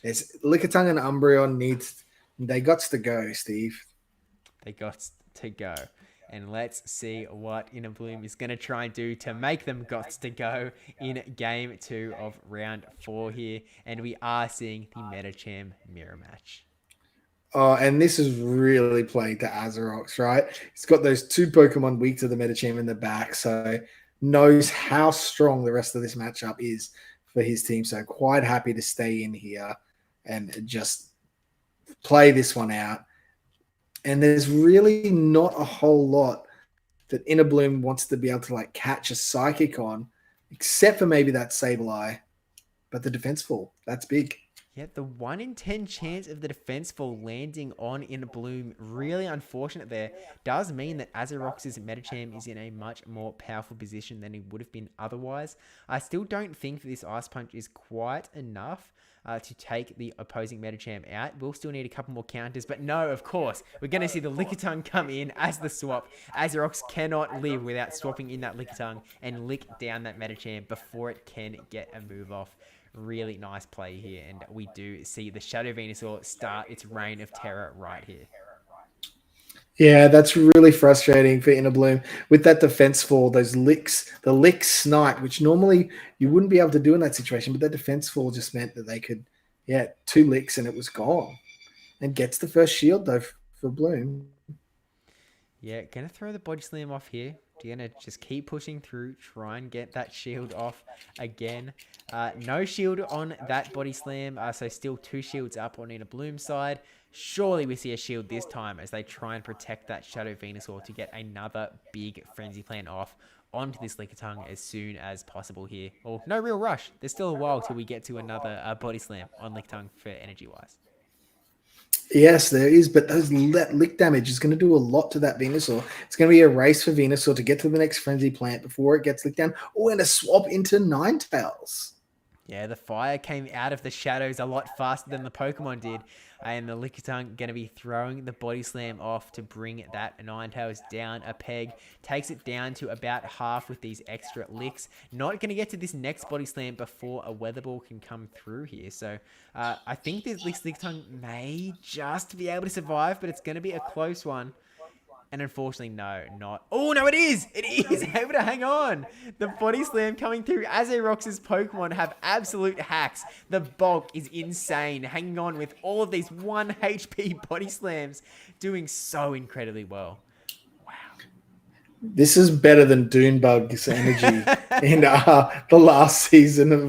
There's Lickitung and Umbreon they got to go, Steve. They got to go. And let's see what Inner Bloom is going to try and do to make them gots to go in game 2 of round 4 here. And we are seeing the Medicham mirror match. Oh, and this is really playing to Azeyrox, right? He's got those 2 Pokemon weak to the Medicham in the back, so knows how strong the rest of this matchup is for his team. So quite happy to stay in here and just play this one out. And there's really not a whole lot that Inner Bloom wants to be able to catch a Psychic on, except for maybe that Sableye. But the Defense Fall, that's big. Yeah, the 1 in 10 chance of the Defense Fall landing on Inner Bloom, really unfortunate there, does mean that Azeyrox's Medicham is in a much more powerful position than he would have been otherwise. I still don't think that this Ice Punch is quite enough to take the opposing Medicham out. We'll still need a couple more counters, but no, of course, we're going to see the Lickitung come in as the swap. Azeyrox cannot live without swapping in that Lickitung and lick down that Medicham before it can get a move off. Really nice play here, and we do see the Shadow Venusaur start its reign of terror right here. Yeah, that's really frustrating for Inner Bloom with that Defense Fall, those licks, the lick snipe, which normally you wouldn't be able to do in that situation, but that Defense Fall just meant that they could, 2 licks and it was gone. And gets the first shield though for Bloom. Yeah, gonna throw the Body Slam off here. You're gonna just keep pushing through, try and get that shield off again. No shield on that Body Slam, so still 2 shields up on Inner Bloom's side. Surely we see a shield this time as they try and protect that Shadow Venusaur to get another big Frenzy Plant off onto this Lickitung as soon as possible here. Well, no real rush. There's still a while till we get to another Body Slam on Lickitung for energy-wise. Yes, there is, but that lick damage is going to do a lot to that Venusaur. It's going to be a race for Venusaur to get to the next Frenzy Plant before it gets licked down. Oh, and a swap into Ninetales. Yeah, the fire came out of the shadows a lot faster than the Pokemon did. And the Lickitung going to be throwing the Body Slam off to bring that Ninetales down a peg. Takes it down to about half with these extra licks. Not going to get to this next Body Slam before a Weather Ball can come through here. So I think this Lickitung may just be able to survive, but it's going to be a close one. And unfortunately, no, not. Oh, no, it is! It is able to hang on! The body slam coming through. Azeyrox's Pokemon have absolute hacks. The Bukk is insane, hanging on with all of these 1 HP body slams, doing so incredibly well. This is better than Dunebug's energy in the last season of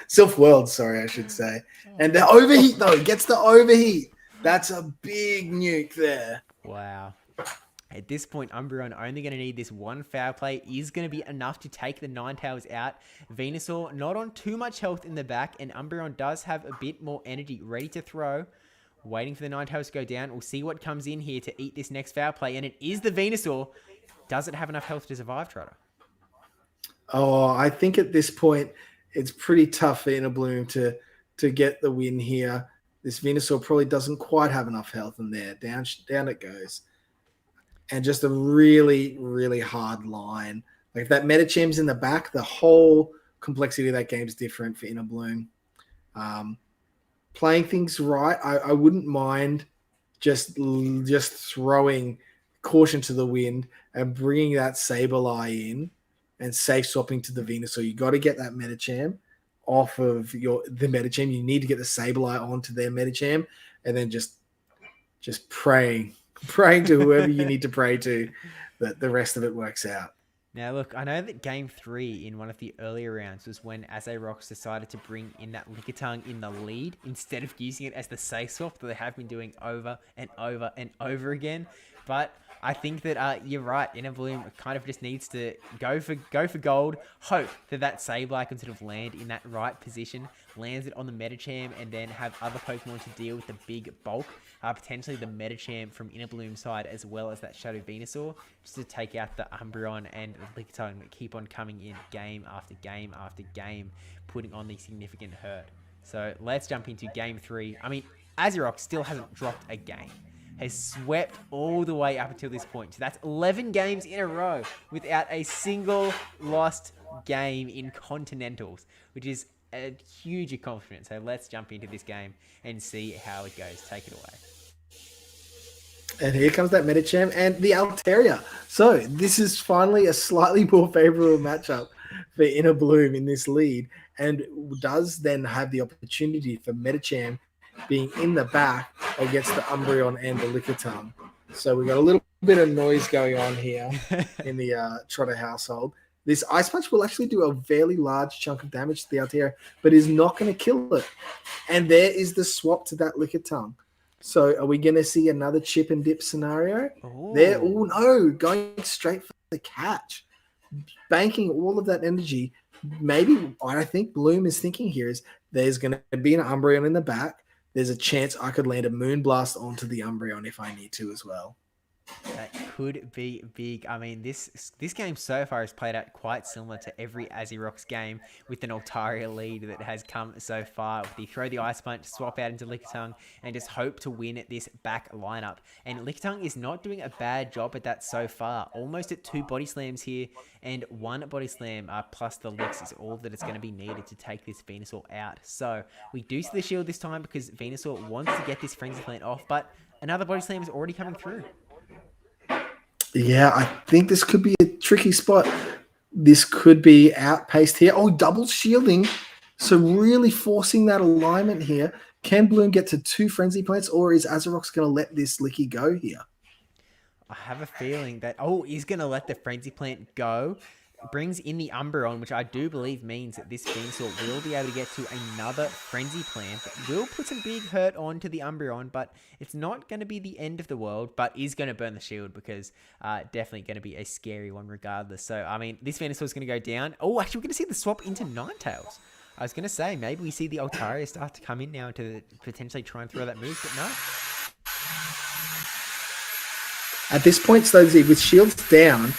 Silph World, sorry, I should say. And the overheat, though, gets the overheat. That's a big nuke there. Wow. At this point, Umbreon only going to need this one foul play. Is going to be enough to take the Ninetales out. Venusaur not on too much health in the back, and Umbreon does have a bit more energy ready to throw. Waiting for the Ninetales to go down. We'll see what comes in here to eat this next foul play, and it is the Venusaur. Does it have enough health to survive, Trotter? Oh, I think at this point, it's pretty tough for Innerbloom to get the win here. This Venusaur probably doesn't quite have enough health in there. Down it goes. And just a really, really hard line. Like if that Metacham's in the back, the whole complexity of that game is different for Innerbloom. Playing things right, I wouldn't mind just throwing caution to the wind and bringing that Sableye in and safe swapping to the Venusaur. You got to get that Metacham off of the Metacham. You need to get the Sableye onto their Metacham, and then just praying to whoever you need to pray to that the rest of it works out. Now, look, I know that Game 3 in one of the earlier rounds was when Azeyrox decided to bring in that Lickitung in the lead instead of using it as the safe swap that they have been doing over and over and over again. But I think that you're right. Innerbloom kind of just needs to go for gold. Hope that Sableye can sort of land in that right position, lands it on the Metacham, and then have other Pokemon to deal with the big bulk. Potentially the Metacham from Innerbloom's side, as well as that Shadow Venusaur, just to take out the Umbreon and the Lickitung that keep on coming in game after game after game, putting on the significant hurt. So let's jump into Game 3. I mean, Azeyrox still hasn't dropped a game. Has swept all the way up until this point. So that's 11 games in a row without a single lost game in Continentals, which is a huge accomplishment. So let's jump into this game and see how it goes. Take it away. And here comes that Metacham and the Altaria. So this is finally a slightly more favorable matchup for Innerbloom in this lead, and does then have the opportunity for Metacham being in the back against the Umbreon and the Lickitung. So we've got a little bit of noise going on here in the Trotter household. This Ice Punch will actually do a fairly large chunk of damage to the Altaria, but is not going to kill it. And there is the swap to that Lickitung. So are we going to see another chip and dip scenario? Ooh. There, oh no, going straight for the catch. Banking all of that energy. Maybe what I think Bloom is thinking here is there's going to be an Umbreon in the back. There's a chance I could land a Moonblast onto the Umbreon if I need to as well. That could be big. I mean, this game so far has played out quite similar to every Azeyrox game with an Altaria lead that has come so far. They throw the Ice Punch, swap out into Lickitung, and just hope to win this back lineup. And Lickitung is not doing a bad job at that so far. Almost at 2 body slams here, and 1 body slam plus the licks is all that is going to be needed to take this Venusaur out. So we do see the shield this time because Venusaur wants to get this Frenzy Plant off, but another body slam is already coming through. Yeah, I think this could be a tricky spot. This could be outpaced here. Oh, double shielding. So really forcing that alignment here. Can Bloom get to 2 Frenzy Plants, or is Azeyrox going to let this Licky go here? I have a feeling that, he's going to let the Frenzy Plant go. Brings in the Umbreon, which I do believe means that this Venusaur will be able to get to another Frenzy Plant. That will put some big hurt onto the Umbreon, but it's not going to be the end of the world, but is going to burn the shield because definitely going to be a scary one regardless. So, I mean, this Venusaur is going to go down. Oh, actually, we're going to see the swap into Ninetales. I was going to say, maybe we see the Altaria start to come in now to potentially try and throw that move, but no. At this point, Slowzy, with shields down,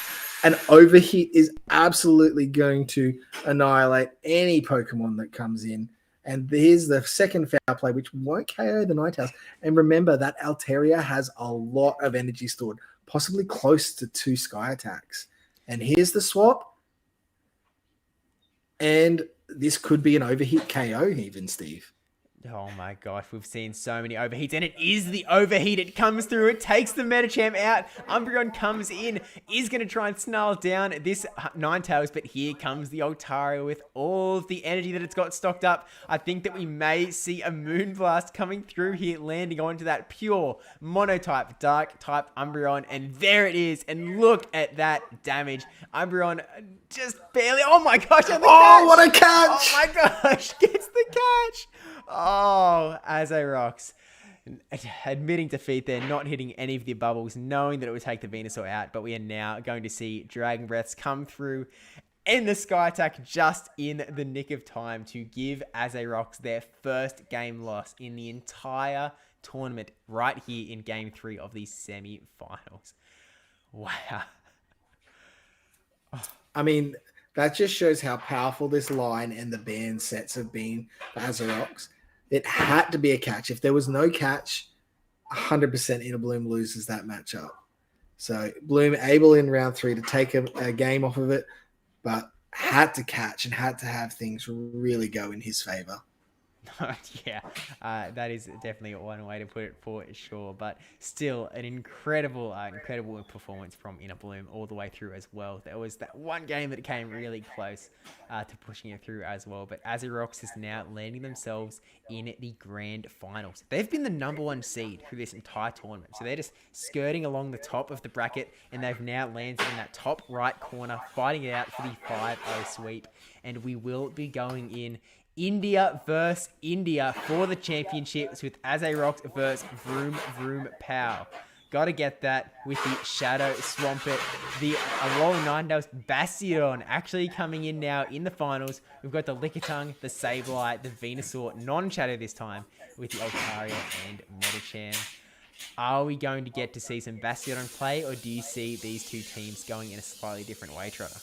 an overheat is absolutely going to annihilate any Pokemon that comes in. And here's the second foul play, which won't KO the Ninetales. And remember, that Altaria has a lot of energy stored, possibly close to 2 Sky Attacks. And here's the swap. And this could be an overheat KO even, Steve. Oh my gosh, we've seen so many overheats, and it is the overheat. It comes through, it takes the Medicham out. Umbreon comes in, is going to try and snarl down this Ninetales, but here comes the Altaria with all of the energy that it's got stocked up. I think that we may see a Moonblast coming through here, landing onto that pure Monotype, Dark-type Umbreon, and there it is, and look at that damage. Umbreon just barely, oh my gosh, and the catch! What a catch! Oh my gosh, gets the catch! Oh, Azeyrox admitting defeat there, not hitting any of the bubbles, knowing that it would take the Venusaur out, but we are now going to see Dragon Breaths come through in the Sky Attack just in the nick of time to give Azeyrox their first game loss in the entire tournament right here in Game 3 of the semi-finals. Wow. I mean, that just shows how powerful this line and the ban sets have been for Azeyrox. It had to be a catch. If there was no catch, 100% Inner Bloom loses that matchup. So Bloom able in round 3 to take a game off of it, but had to catch and had to have things really go in his favor. Yeah, that is definitely one way to put it for sure. But still, an incredible performance from Inner Bloom all the way through as well. There was that one game that came really close to pushing it through as well. But Azeyrox is now landing themselves in the grand finals. They've been the #1 seed through this entire tournament. So they're just skirting along the top of the bracket, and they've now landed in that top right corner, fighting it out for the 5-0 sweep. And we will be going in India versus India for the championships with Azeyrox versus Vroom Vroom Pow. Gotta get that with the Shadow Swampert, the Alolan Ninetales Bastion actually coming in now in the finals. We've got the Lickitung, the Sableye, the Venusaur, non-Shadow this time, with the Altaria and Medicham. Are we going to get to see some Bastion play, or do you see these two teams going in a slightly different way, Trotter?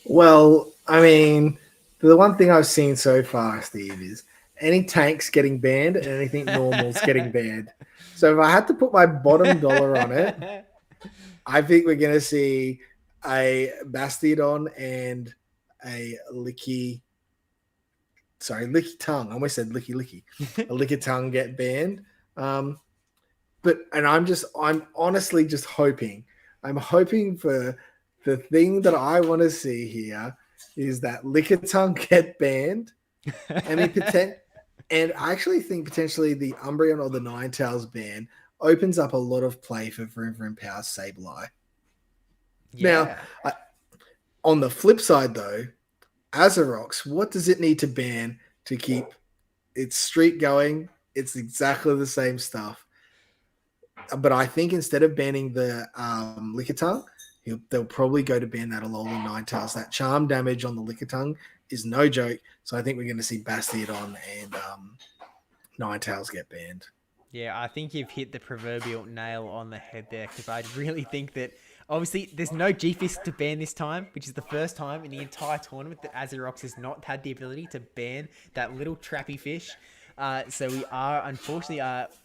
Well, I mean, the one thing I've seen so far, Steve, is any tanks getting banned and anything normal's getting banned. So if I had to put my bottom dollar on it, I think we're going to see a Bastiodon and a Lickitung. I almost said Licky. A Lickitung get banned. I'm honestly just hoping. I'm hoping for the thing that I want to see here is that Lickitung get banned. And I actually think potentially the Umbreon or the Ninetales ban opens up a lot of play for Vroom Vroom Power's Sableye. Yeah. Now, on the flip side, though, Azeyrox, what does it need to ban to keep its streak going? It's exactly the same stuff. But I think instead of banning the Lickitung, they'll probably go to ban that Alolan Ninetales. That charm damage on the Lickitung is no joke. So I think we're going to see Bastiodon and Ninetales get banned. Yeah, I think you've hit the proverbial nail on the head there, because I really think that obviously there's no G-Fist to ban this time, which is the first time in the entire tournament that Azeyrox has not had the ability to ban that little trappy fish. So we are, unfortunately,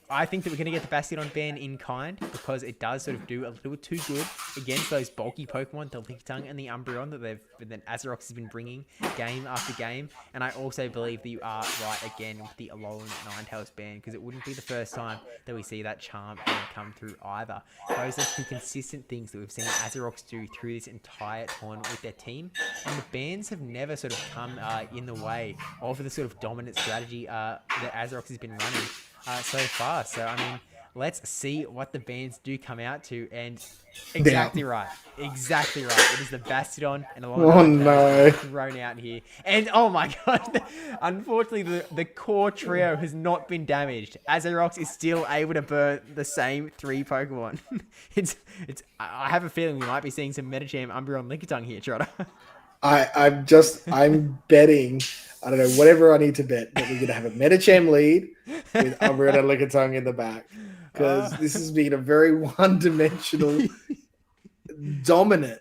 I think that we're going to get the Bastiodon ban in kind, because it does sort of do a little too good against those bulky Pokemon, the Lickitung and the Umbreon that Azeyrox has been bringing game after game. And I also believe that you are right again with the Alolan Ninetales ban, because it wouldn't be the first time that we see that charm ban come through either. Those are two consistent things that we've seen Azeyrox do through this entire tournament with their team, and the bans have never sort of come in the way of the sort of dominant strategy that Azeyrox has been running so far. So, I mean, let's see what the bans do come out to. And exactly right. It is the Bastiodon and a lot of thrown out here. And, oh my god, unfortunately, the core trio has not been damaged. Azeyrox is still able to burn the same 3 Pokemon. I have a feeling we might be seeing some Medicham, Umbreon, Lickitung here, Trotter. I'm betting, I don't know, whatever I need to bet, that we're going to have a Medicham lead with Umbreon and Lickitung in the back. Because this has been a very one-dimensional, dominant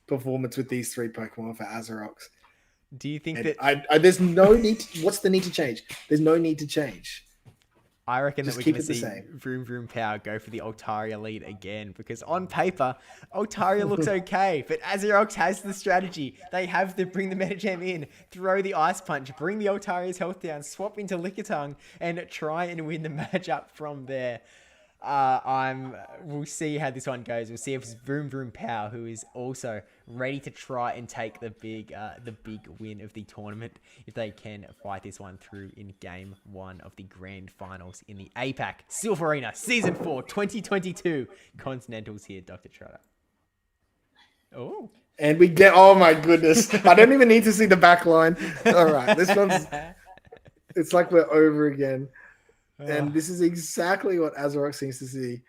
performance with these 3 Pokemon for Azeyrox. Do you think that... there's no need to... What's the need to change? There's no need to change. I reckon that Just we're keep going to it the see same. Vroom Vroom Power go for the Altaria lead again, because on paper, Altaria looks okay, but Azeyrox has the strategy. They have to bring the Medicham in, throw the Ice Punch, bring the Altaria's health down, swap into Lickitung, and try and win the matchup from there. We'll see how this one goes. We'll see if it's Vroom Vroom Power, who is also ready to try and take the big win of the tournament, if they can fight this one through in game 1 of the grand finals in the APAC Silph Arena Season 4 2022 Continentals here, Dr. Trotter. Oh. And we get, oh my goodness. I don't even need to see the back line. All right. This one's, it's like we're over again. And this is exactly what Azeyrox seems to see,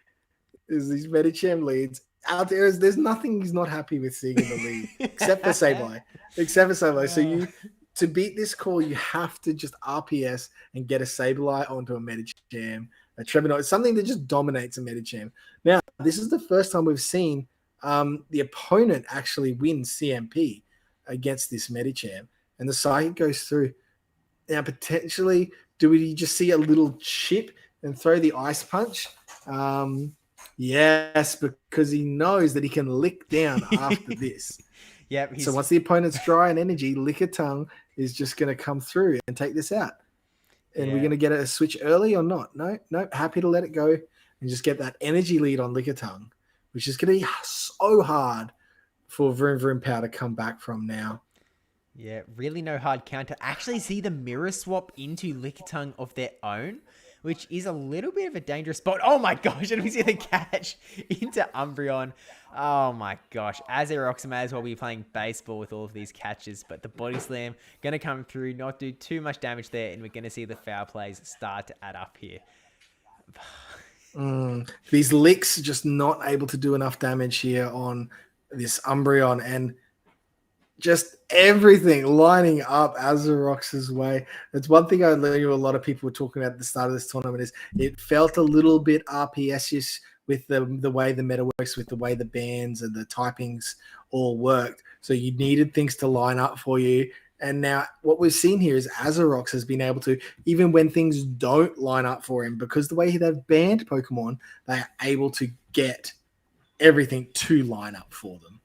is these Medicham leads. Out there's nothing he's not happy with seeing in the lead, except for Sableye. So to beat this call, you have to just RPS and get a Sableye onto a Medicham, a Trevenant. It's something that just dominates a Medicham. Now, this is the first time we've seen the opponent actually win CMP against this Medicham, and the Psychic goes through. Now, potentially, do we just see a little chip and throw the Ice Punch? Yes, because he knows that he can lick down after this. Yep. So once the opponent's dry and energy, Lickitung is just going to come through and take this out. And we're going to get a switch early or not? No, happy to let it go and just get that energy lead on Lickitung, which is going to be so hard for Vroom Vroom Power to come back from now. Yeah, really no hard counter. Actually see the mirror swap into Lickitung of their own, which is a little bit of a dangerous spot. Oh my gosh, and we see the catch into Umbreon. Oh my gosh, Azeyrox may as well be playing baseball with all of these catches, but the Body Slam going to come through, not do too much damage there, and we're going to see the foul plays start to add up here. These licks just not able to do enough damage here on this Umbreon, and just everything lining up Azeyrox's way. That's one thing I knew a lot of people were talking about at the start of this tournament, is it felt a little bit RPS-ish with the way the meta works, with the way the bands and the typings all worked. So you needed things to line up for you. And now what we've seen here is Azeyrox has been able to, even when things don't line up for him, because the way they've banned Pokemon, they are able to get everything to line up for them.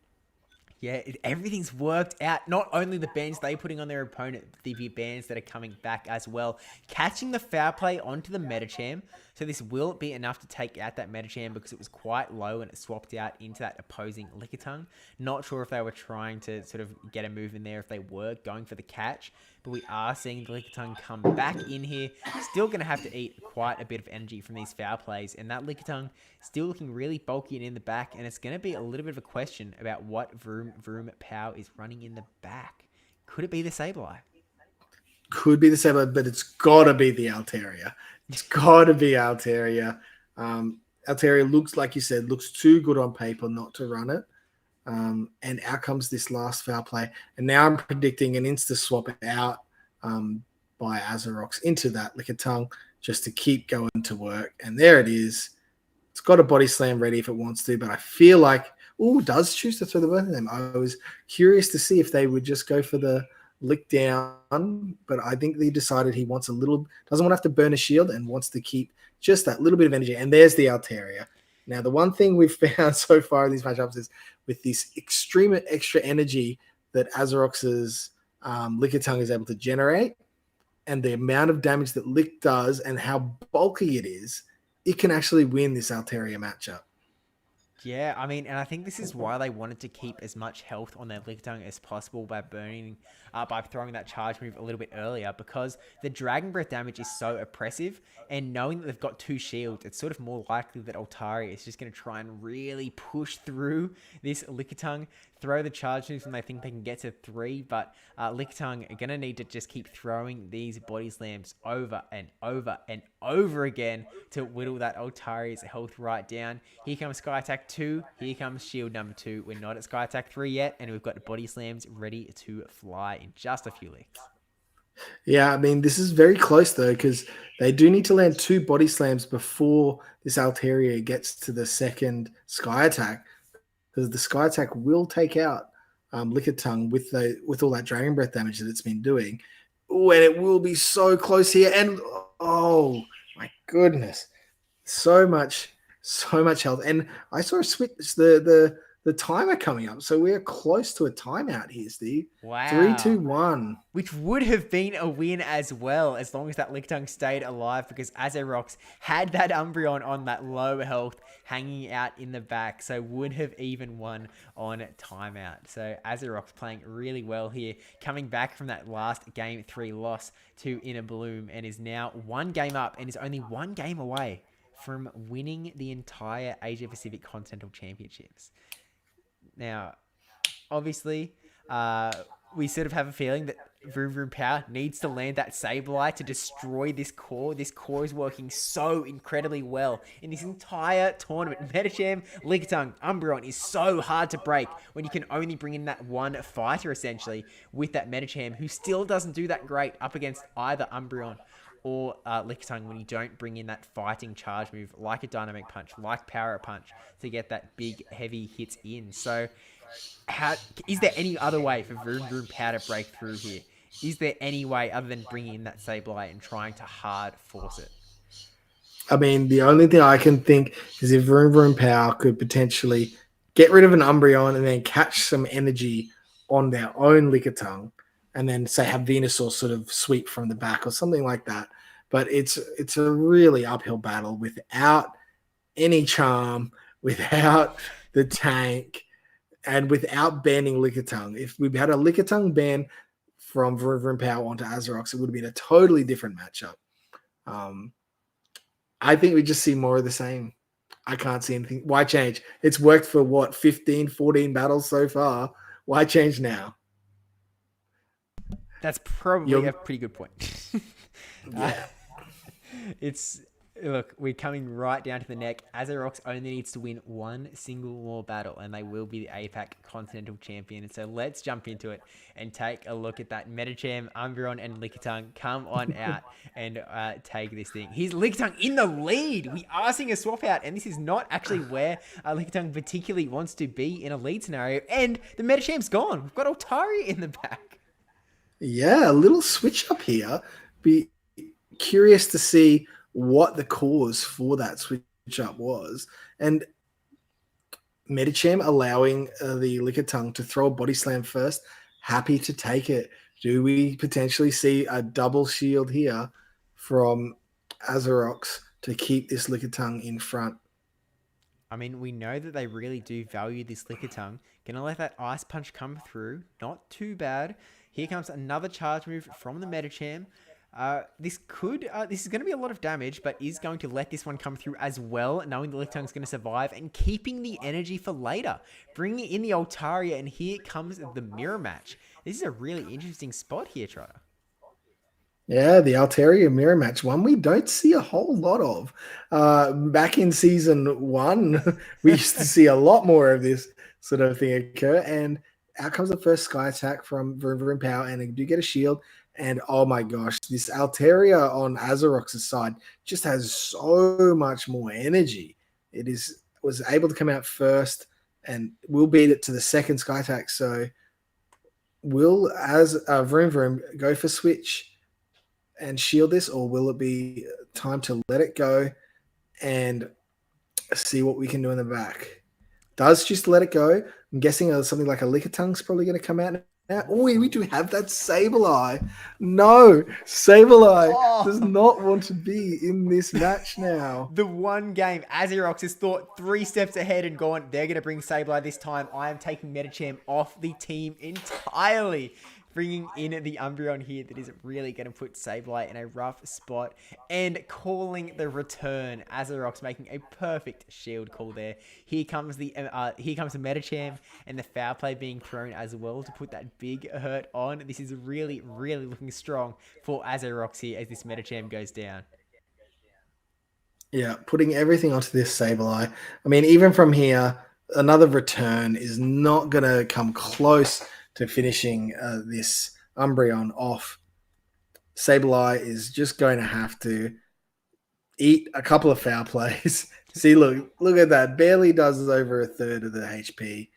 Yeah, everything's worked out. Not only the bans they're putting on their opponent, the bans that are coming back as well. Catching the foul play onto the Medicham. So this will be enough to take out that Medicham, because it was quite low and it swapped out into that opposing Lickitung. Not sure if they were trying to sort of get a move in there, if they were going for the catch. But we are seeing the Lickitung come back in here. Still going to have to eat quite a bit of energy from these foul plays. And that Lickitung still looking really bulky and in the back. And it's going to be a little bit of a question about what Vroom Power is running in the back. Could it be the Sableye? Could be the Sableye, but it's got to be the Altaria. It's got to be Altaria. Altaria looks, like you said, looks too good on paper not to run it. And out comes this last foul play. And now I'm predicting an insta swap out by Azeyrox into that Lickitung just to keep going to work. And there it is. It's got a Body Slam ready if it wants to, but I feel like, does choose to throw the both of them. I was curious to see if they would just go for the lick down, but I think they decided he wants doesn't want to have to burn a shield and wants to keep just that little bit of energy. And there's the Altaria. Now, the one thing we've found so far in these matchups is with this extreme extra energy that Azeyrox's Lickitung is able to generate, and the amount of damage that Lick does and how bulky it is, it can actually win this Altaria matchup. Yeah, I mean, and I think this is why they wanted to keep as much health on their Lickitung as possible by by throwing that charge move a little bit earlier, because the Dragon Breath damage is so oppressive, and knowing that they've got 2 shields, it's sort of more likely that Altaria is just going to try and really push through this Lickitung, throw the charge moves when they think they can get to 3, but Lickitung are going to need to just keep throwing these Body Slams over and over and over again to whittle that Altaria's health right down. Here comes Sky Attack 2, here comes shield number 2. We're not at Sky Attack 3 yet, and we've got the Body Slams ready to fly in just a few licks. Yeah, I mean, this is very close though, because they do need to land 2 Body Slams before this Altaria gets to the second Sky Attack, because the Sky Attack will take out Lickitung with all that Dragon Breath damage that it's been doing. Oh, and it will be so close here. And oh My goodness. So much health. And I saw a switch the timer coming up. So we're close to a timeout here, Steve. Wow. 3, 2, 1. Which would have been a win as well, as long as that Lickitung stayed alive, because Azeyrox had that Umbreon on that low health hanging out in the back, so would have even won on timeout. So Azeyrox playing really well here, coming back from that last Game 3 loss to Inner Bloom, and is now 1 game up and is only 1 game away from winning the entire Asia Pacific Continental Championships. Now, obviously, we sort of have a feeling that Vroom Vroom Power needs to land that Sableye to destroy this core. This core is working so incredibly well in this entire tournament. Medicham, Lickitung, Umbreon is so hard to break when you can only bring in that one fighter, essentially, with that Medicham, who still doesn't do that great up against either Umbreon or Lickitung when you don't bring in that fighting charge move like a Dynamic Punch, like Power Punch, to get that big, heavy hits in. So, is there any other way for Vroom Vroom Power to break through here? Is there any way other than bringing in that Sableye and trying to hard force it? I mean, the only thing I can think is if Vroom Vroom Power could potentially get rid of an Umbreon and then catch some energy on their own Lickitung, and then say have Venusaur sort of sweep from the back or something like that. But it's a really uphill battle without any charm, without the tank, and without banning Lickitung. If we had a Lickitung ban from Vroom Vroom Power onto Azeyrox, it would have been a totally different matchup. I think we just see more of the same. I can't see anything. Why change? It's worked for what, 15, 14 battles so far. Why change now? That's probably a pretty good point. Yeah. Look, we're coming right down to the neck. Azeyrox only needs to win 1 single more battle, and they will be the APAC Continental Champion. And so let's jump into it and take a look at that. Medicham, Umbreon, and Lickitung come on out and take this thing. Here's Lickitung in the lead. We are seeing a swap out, and this is not actually where Lickitung particularly wants to be in a lead scenario. And the Medicham's gone. We've got Altaria in the back. Yeah, a little switch up here. Be curious to see what the cause for that switch up was. And Medicham allowing the Lickitung to throw a body slam first. Happy to take it. Do we potentially see a double shield here from Azeyrox to keep this Lickitung in front? I mean, we know that they really do value this Lickitung. Gonna let that Ice Punch come through. Not too bad. Here comes another charge move from the Medicham. This is going to be a lot of damage, but is going to let this one come through as well, knowing the Licktung's going to survive and keeping the energy for later. Bringing in the Altaria, and here comes the mirror match. This is a really interesting spot here, Trotter. Yeah, the Altaria mirror match, one we don't see a whole lot of. Back in season 1, we used to see a lot more of this sort of thing occur, and out comes the first Sky Attack from Vroom Vroom Power, and they do get a shield. And oh my gosh, this Altaria on Azeyrox's side just has so much more energy. Was able to come out first and will beat it to the second Sky Attack. So will Vroom Vroom go for switch and shield this, or will it be time to let it go and see what we can do in the back? Does just let it go. I'm guessing something like a Lickitung probably going to come out now. Oh, we do have that Sableye. No, Sableye does not want to be in this match now. The one game Azeyrox has thought 3 steps ahead and gone, they're going to bring Sableye this time. I am taking Medicham off the team entirely. Bringing in the Umbreon here that is really going to put Sableye in a rough spot, and calling the return. Azeyrox making a perfect shield call there. Here comes the Medicham, and the foul play being thrown as well to put that big hurt on. This is really, really looking strong for Azeyrox here as this Medicham goes down. Yeah, putting everything onto this Sableye. I mean, even from here, another return is not going to come close to finishing this Umbreon off. Sableye is just going to have to eat a couple of foul plays. See, look at that. Barely does over a third of the HP.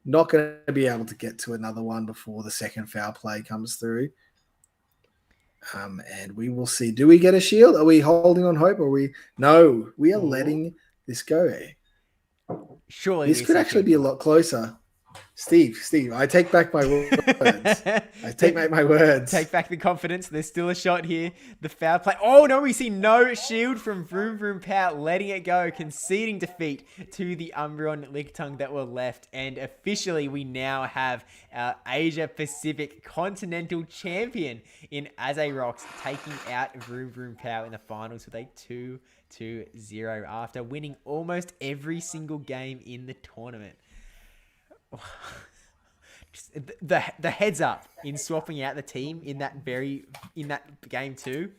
Not going to be able to get to another one before the second foul play comes through. And we will see. Do we get a shield? Are we holding on hope? No, we are letting this go. Surely this could actually be a lot closer. Steve, I take back my words. I take back my words. Take back the confidence. There's still a shot here. The foul play. Oh, no, we see no shield from Vroom Vroom Pow, letting it go, conceding defeat to the Umbreon Lickitung that were left. And officially, we now have our Asia Pacific Continental Champion in Azeyrox, taking out Vroom Vroom Pow in the finals with a 2-0 after winning almost every single game in the tournament. Just the heads up in swapping out the team in that game too.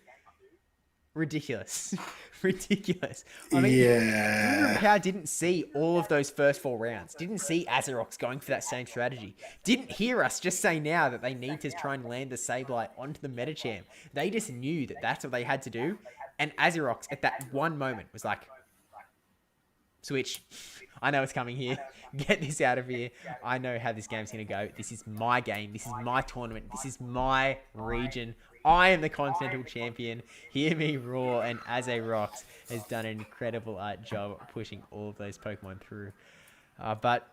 Ridiculous. I mean, Power didn't see all of those first 4 rounds. Didn't see Azeyrox going for that same strategy. Didn't hear us just say now that they need to try and land the Sableye onto the Metacham. They just knew that that's what they had to do. And Azeyrox at that one moment was like, switch. I know it's coming here. Get this out of here. I know how this game's going to go. This is my game. This is my tournament. This is my region. I am the Continental Champion. Hear me roar. And Azeyrox has done an incredible job pushing all of those Pokemon through. But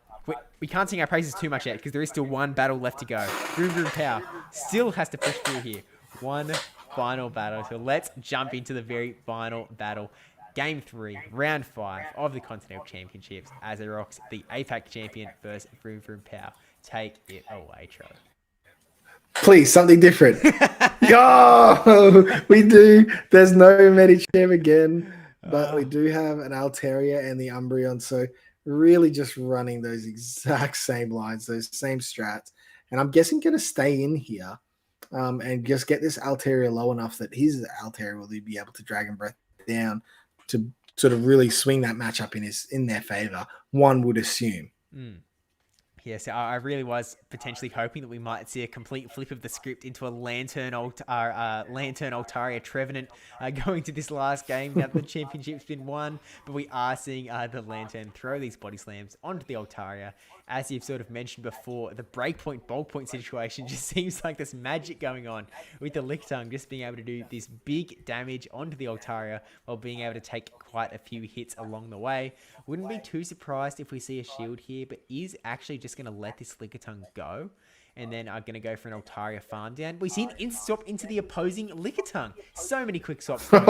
we can't sing our praises too much yet because there is still one battle left to go. Vroom Vroom Power still has to push through here. One final battle. So let's jump into the very final battle. Game 3, round 5 of the Continental Championships. Azeyrox, the APAC champion, versus Vroom Vroom Pow. Take it away, Tro. Please, something different. Yo, we do. There's no Medicham again, but we do have an Altaria and the Umbreon. So really just running those exact same lines, those same strats. And I'm guessing going to stay in here and just get this Altaria low enough that his Altaria will be able to Dragon Breath down to sort of really swing that matchup in their favor, one would assume. Yes, I really was potentially hoping that we might see a complete flip of the script into a Lantern Altaria Trevenant going to this last game now that the championship's been won. But we are seeing the Lantern throw these body slams onto the Altaria. As you've sort of mentioned before, the breakpoint, bulk point situation just seems like there's magic going on with the Lickitung just being able to do this big damage onto the Altaria while being able to take quite a few hits along the way. Wouldn't be too surprised if we see a shield here, but is actually just going to let this Lickitung go. And then I'm going to go for an Altaria farm down. We see an instant swap into the opposing Lickitung. So many quick swaps. But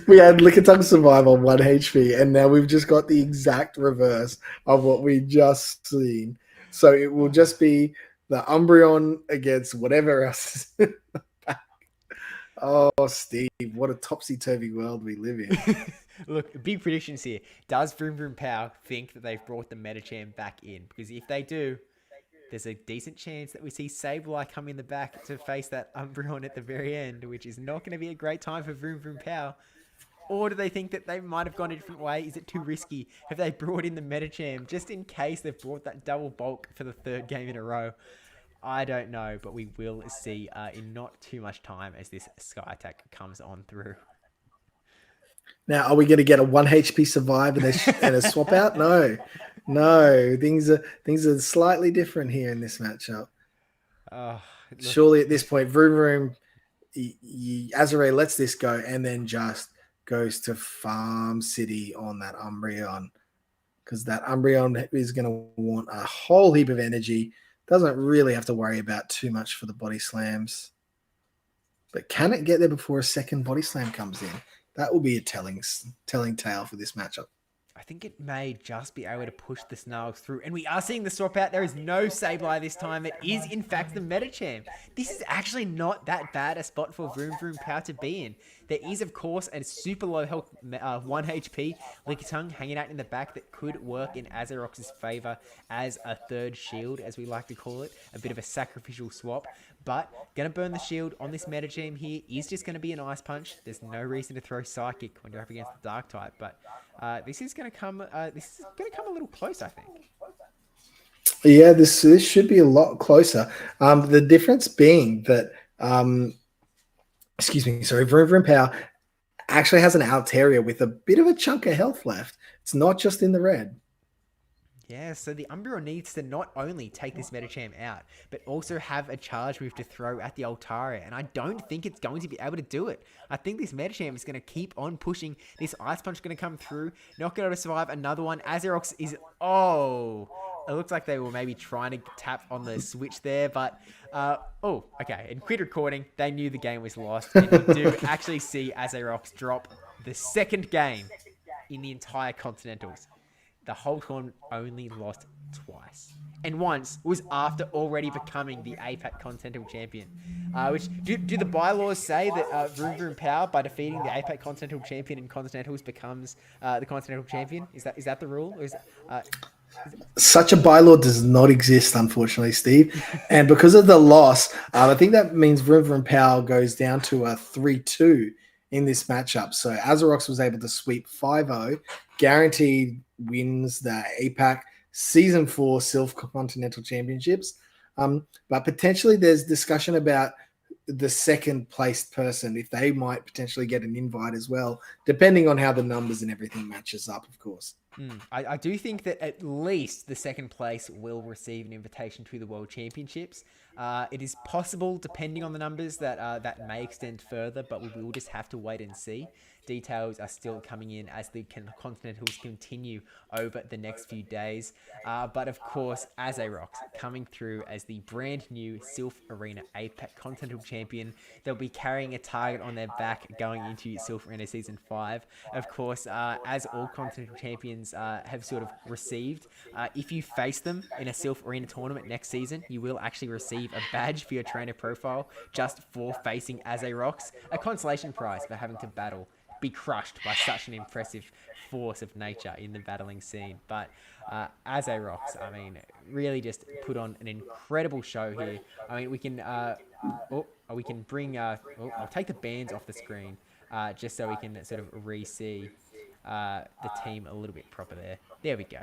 we had Lickitung survive on 1 HP, and now we've just got the exact reverse of what we just seen. So it will just be the Umbreon against whatever else. Oh, Steve, what a topsy-turvy world we live in. Look, big predictions here. Does Vroom Vroom Pow think that they've brought the Metacham back in? Because if they do, there's a decent chance that we see Sableye come in the back to face that Umbreon at the very end, which is not going to be a great time for Vroom Vroom Pow. Or do they think that they might have gone a different way? Is it too risky? Have they brought in the Metacham just in case they've brought that double bulk for the 3rd game in a row? I don't know, but we will see in not too much time as this Sky Attack comes on through. Now, are we going to get a 1 HP survive and a swap out? No. Things are slightly different here in this matchup. Surely at this point, Vroom Vroom, Azure lets this go and then just goes to Farm City on that Umbreon, because that Umbreon is going to want a whole heap of energy. Doesn't really have to worry about too much for the body slams. But can it get there before a second body slam comes in? That will be a telling tale for this matchup. I think it may just be able to push the Snarls through. And we are seeing the swap out. There is no Sableye this time. It is, in fact, the Metacham. This is actually not that bad a spot for Vroom Vroom Pow to be in. There is, of course, a super low health 1 HP Lickitung hanging out in the back that could work in Azeyrox's favor as a 3rd shield, as we like to call it. A bit of a sacrificial swap. But going to burn the shield on this Metacham here is just going to be an Ice Punch. There's no reason to throw Psychic when you're up against the Dark type. But this is going to come a little close, I think. Yeah, this should be a lot closer. The difference being that, Vroom Vroom Pow actually has an Altaria with a bit of a chunk of health left. It's not just in the red. Yeah, so the Umbreon needs to not only take this Medicham out, but also have a charge move to throw at the Altaria, and I don't think it's going to be able to do it. I think this Medicham is going to keep on pushing. This Ice Punch is going to come through, not going to survive another one. Azeyrox is... Oh! It looks like they were maybe trying to tap on the switch there, but... oh, okay. In quit recording, they knew the game was lost, and you do actually see Azeyrox drop the second game in the entire Continentals. The whole tournament only lost twice. And once was after already becoming the APAC Continental Champion. Which do the bylaws say that Vroom Vroom Power, by defeating the APAC Continental Champion in Continentals, becomes the Continental Champion? Is that the rule? Or is such a bylaw does not exist, unfortunately, Steve. And because of the loss, I think that means Vroom Vroom Power goes down to a 3-2 in this matchup. So Azeyrox was able to sweep 5-0, guaranteed wins the APAC Season 4 Silph Continental Championships. But potentially there's discussion about the second placed person, if they might potentially get an invite as well, depending on how the numbers and everything matches up, of course. I do think that at least the second place will receive an invitation to the World Championships. It is possible, depending on the numbers, that that may extend further, but we will just have to wait and see. Details are still coming in as the Continentals continue over the next few days. But of course, Azeyrox coming through as the brand new Silph Arena APAC Continental Champion. They'll be carrying a target on their back going into Silph Arena Season 5. Of course, as all Continental Champions have sort of received, if you face them in a Silph Arena tournament next season, you will actually receive a badge for your trainer profile just for facing Azeyrox, a consolation prize for having to be crushed by such an impressive force of nature in the battling scene. But Azeyrox, I mean, really just put on an incredible show here. I mean, we can bring... I'll take the bands off the screen just so we can sort of re-see the team a little bit proper there. There we go.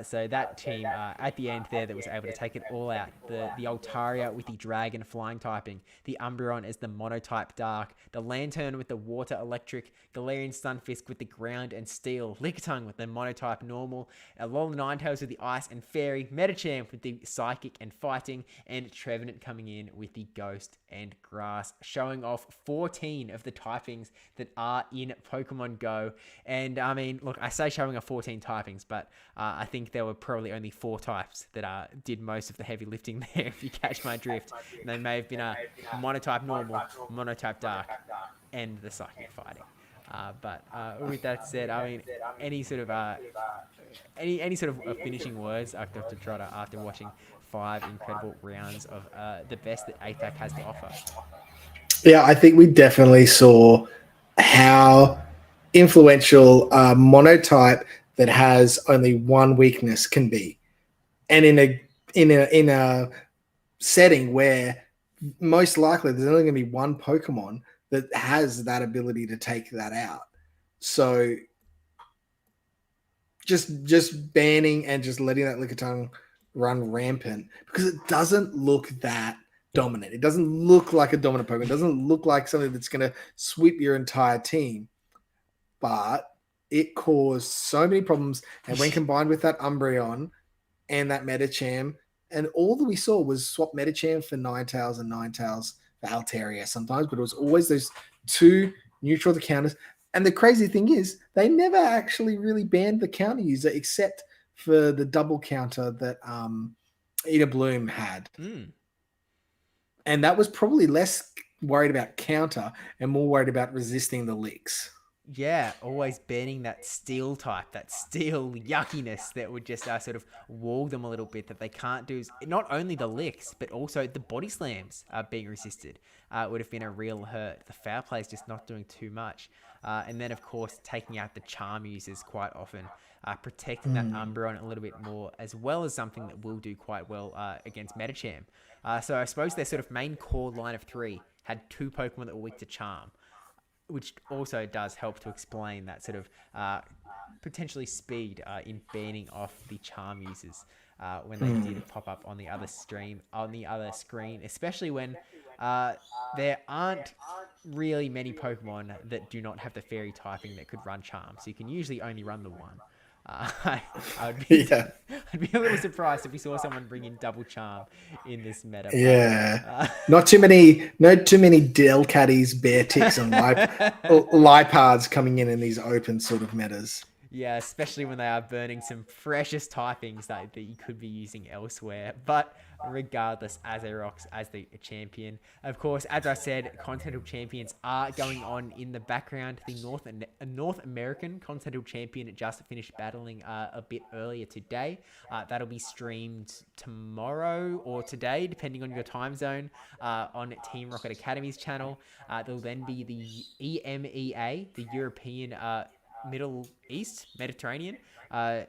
So that team at the end there that was able to take it all out. The Altaria with the Dragon flying typing. The Umbreon as the Monotype Dark. The Lantern with the Water Electric. Galarian Stunfisk with the Ground and Steel. Lickitung with the Monotype Normal. Alolan Ninetales with the Ice and Fairy. Medicham with the Psychic and Fighting. And Trevenant coming in with the Ghost and Grass. Showing off 14 of the typings that are in Pokemon Go. And I mean, look, I say showing off 14 typings, but I think there were probably only 4 types that did most of the heavy lifting there, if you catch my drift. And they may have been a Monotype Normal, Monotype Dark, and the Psychic Fighting. But with that said, I mean, any sort of finishing words Dr. Trotter after watching 5 incredible rounds of the best that APAC has to offer? Yeah, I think we definitely saw how influential monotype that has only one weakness can be, and in a setting where most likely there's only going to be one Pokemon that has that ability to take that out. So just banning and just letting that Lickitung run rampant, because it doesn't look that dominant. It doesn't look like a dominant Pokemon. It doesn't look like something that's going to sweep your entire team. But it caused so many problems. And when combined with that Umbreon and that Medicham, and all that we saw was swap Medicham for Ninetales and Ninetales for Altaria sometimes, but it was always those 2 neutral to counters. And the crazy thing is, they never actually really banned the counter user except for the double counter that Ida Bloom had. And that was probably less worried about counter and more worried about resisting the licks. Yeah, always banning that steel type, that steel yuckiness that would just sort of wall them a little bit, that they can't do. Not only the licks, but also the body slams being resisted would have been a real hurt. The foul play is just not doing too much. And then, of course, taking out the charm users quite often, protecting that Umbreon a little bit more, as well as something that will do quite well against Medicham. So I suppose their sort of main core line of 3 had 2 Pokemon that were weak to charm, which also does help to explain that sort of potentially speed in banning off the charm users when they did pop up on the other screen, especially when there aren't really many Pokemon that do not have the fairy typing that could run charm. So you can usually only run the one. I would be, Yeah. I'd be a little surprised if we saw someone bring in double charm in this meta. Yeah. Not too many Delcatties, bear ticks, and Lipards coming in these open sort of metas. Yeah, especially when they are burning some precious typings that you could be using elsewhere. But regardless, Azeyrox as the champion. Of course, as I said, Continental Champions are going on in the background. The North American Continental Champion just finished battling a bit earlier today. That'll be streamed tomorrow or today, depending on your time zone, on Team Rocket Academy's channel. There'll then be the EMEA, the European Middle East, Mediterranean, the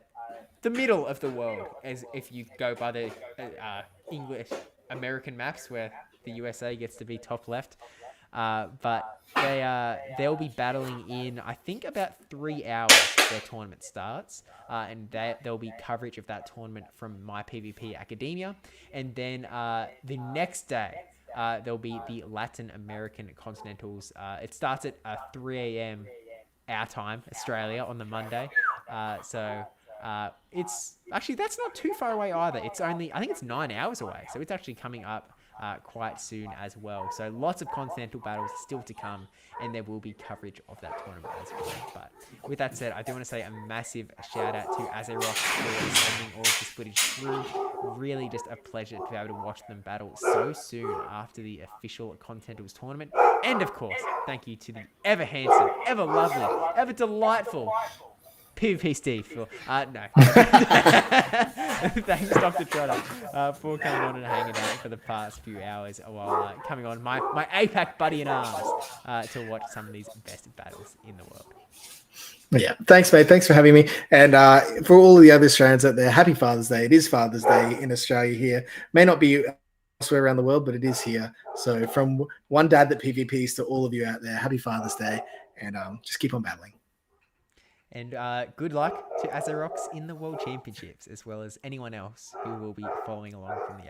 middle of the world, as if you go by the English American maps, where the USA gets to be top left. But they'll be battling in, I think, about 3 hours their tournament starts, and there'll be coverage of that tournament from My PvP Academia, and then the next day. There'll be the Latin American Continentals. It starts at 3 a.m. our time, Australia, on the Monday. So it's actually, that's not too far away either. It's only, I think it's 9 hours away. So it's actually coming up quite soon as well. So lots of continental battles still to come, and there will be coverage of that tournament as well. But with that said, I do want to say a massive shout out to Azeyrox for sending all of this footage through. Really just a pleasure to be able to watch them battle so soon after the official Continentals tournament. And of course, thank you to the ever handsome, ever lovely, ever delightful PvP Steve for no. Thanks, Dr. Trotter, for coming on and hanging out for the past few hours while coming on my APAC buddy in arms to watch some of these best battles in the world. Yeah, thanks, mate. Thanks for having me. And for all of the other Australians out there, happy Father's Day. It is Father's Day in Australia here. May not be elsewhere around the world, but it is here. So from one dad that PvPs to all of you out there, happy Father's Day, and just keep on battling. And good luck to Azeyrox in the World Championships, as well as anyone else who will be following along from the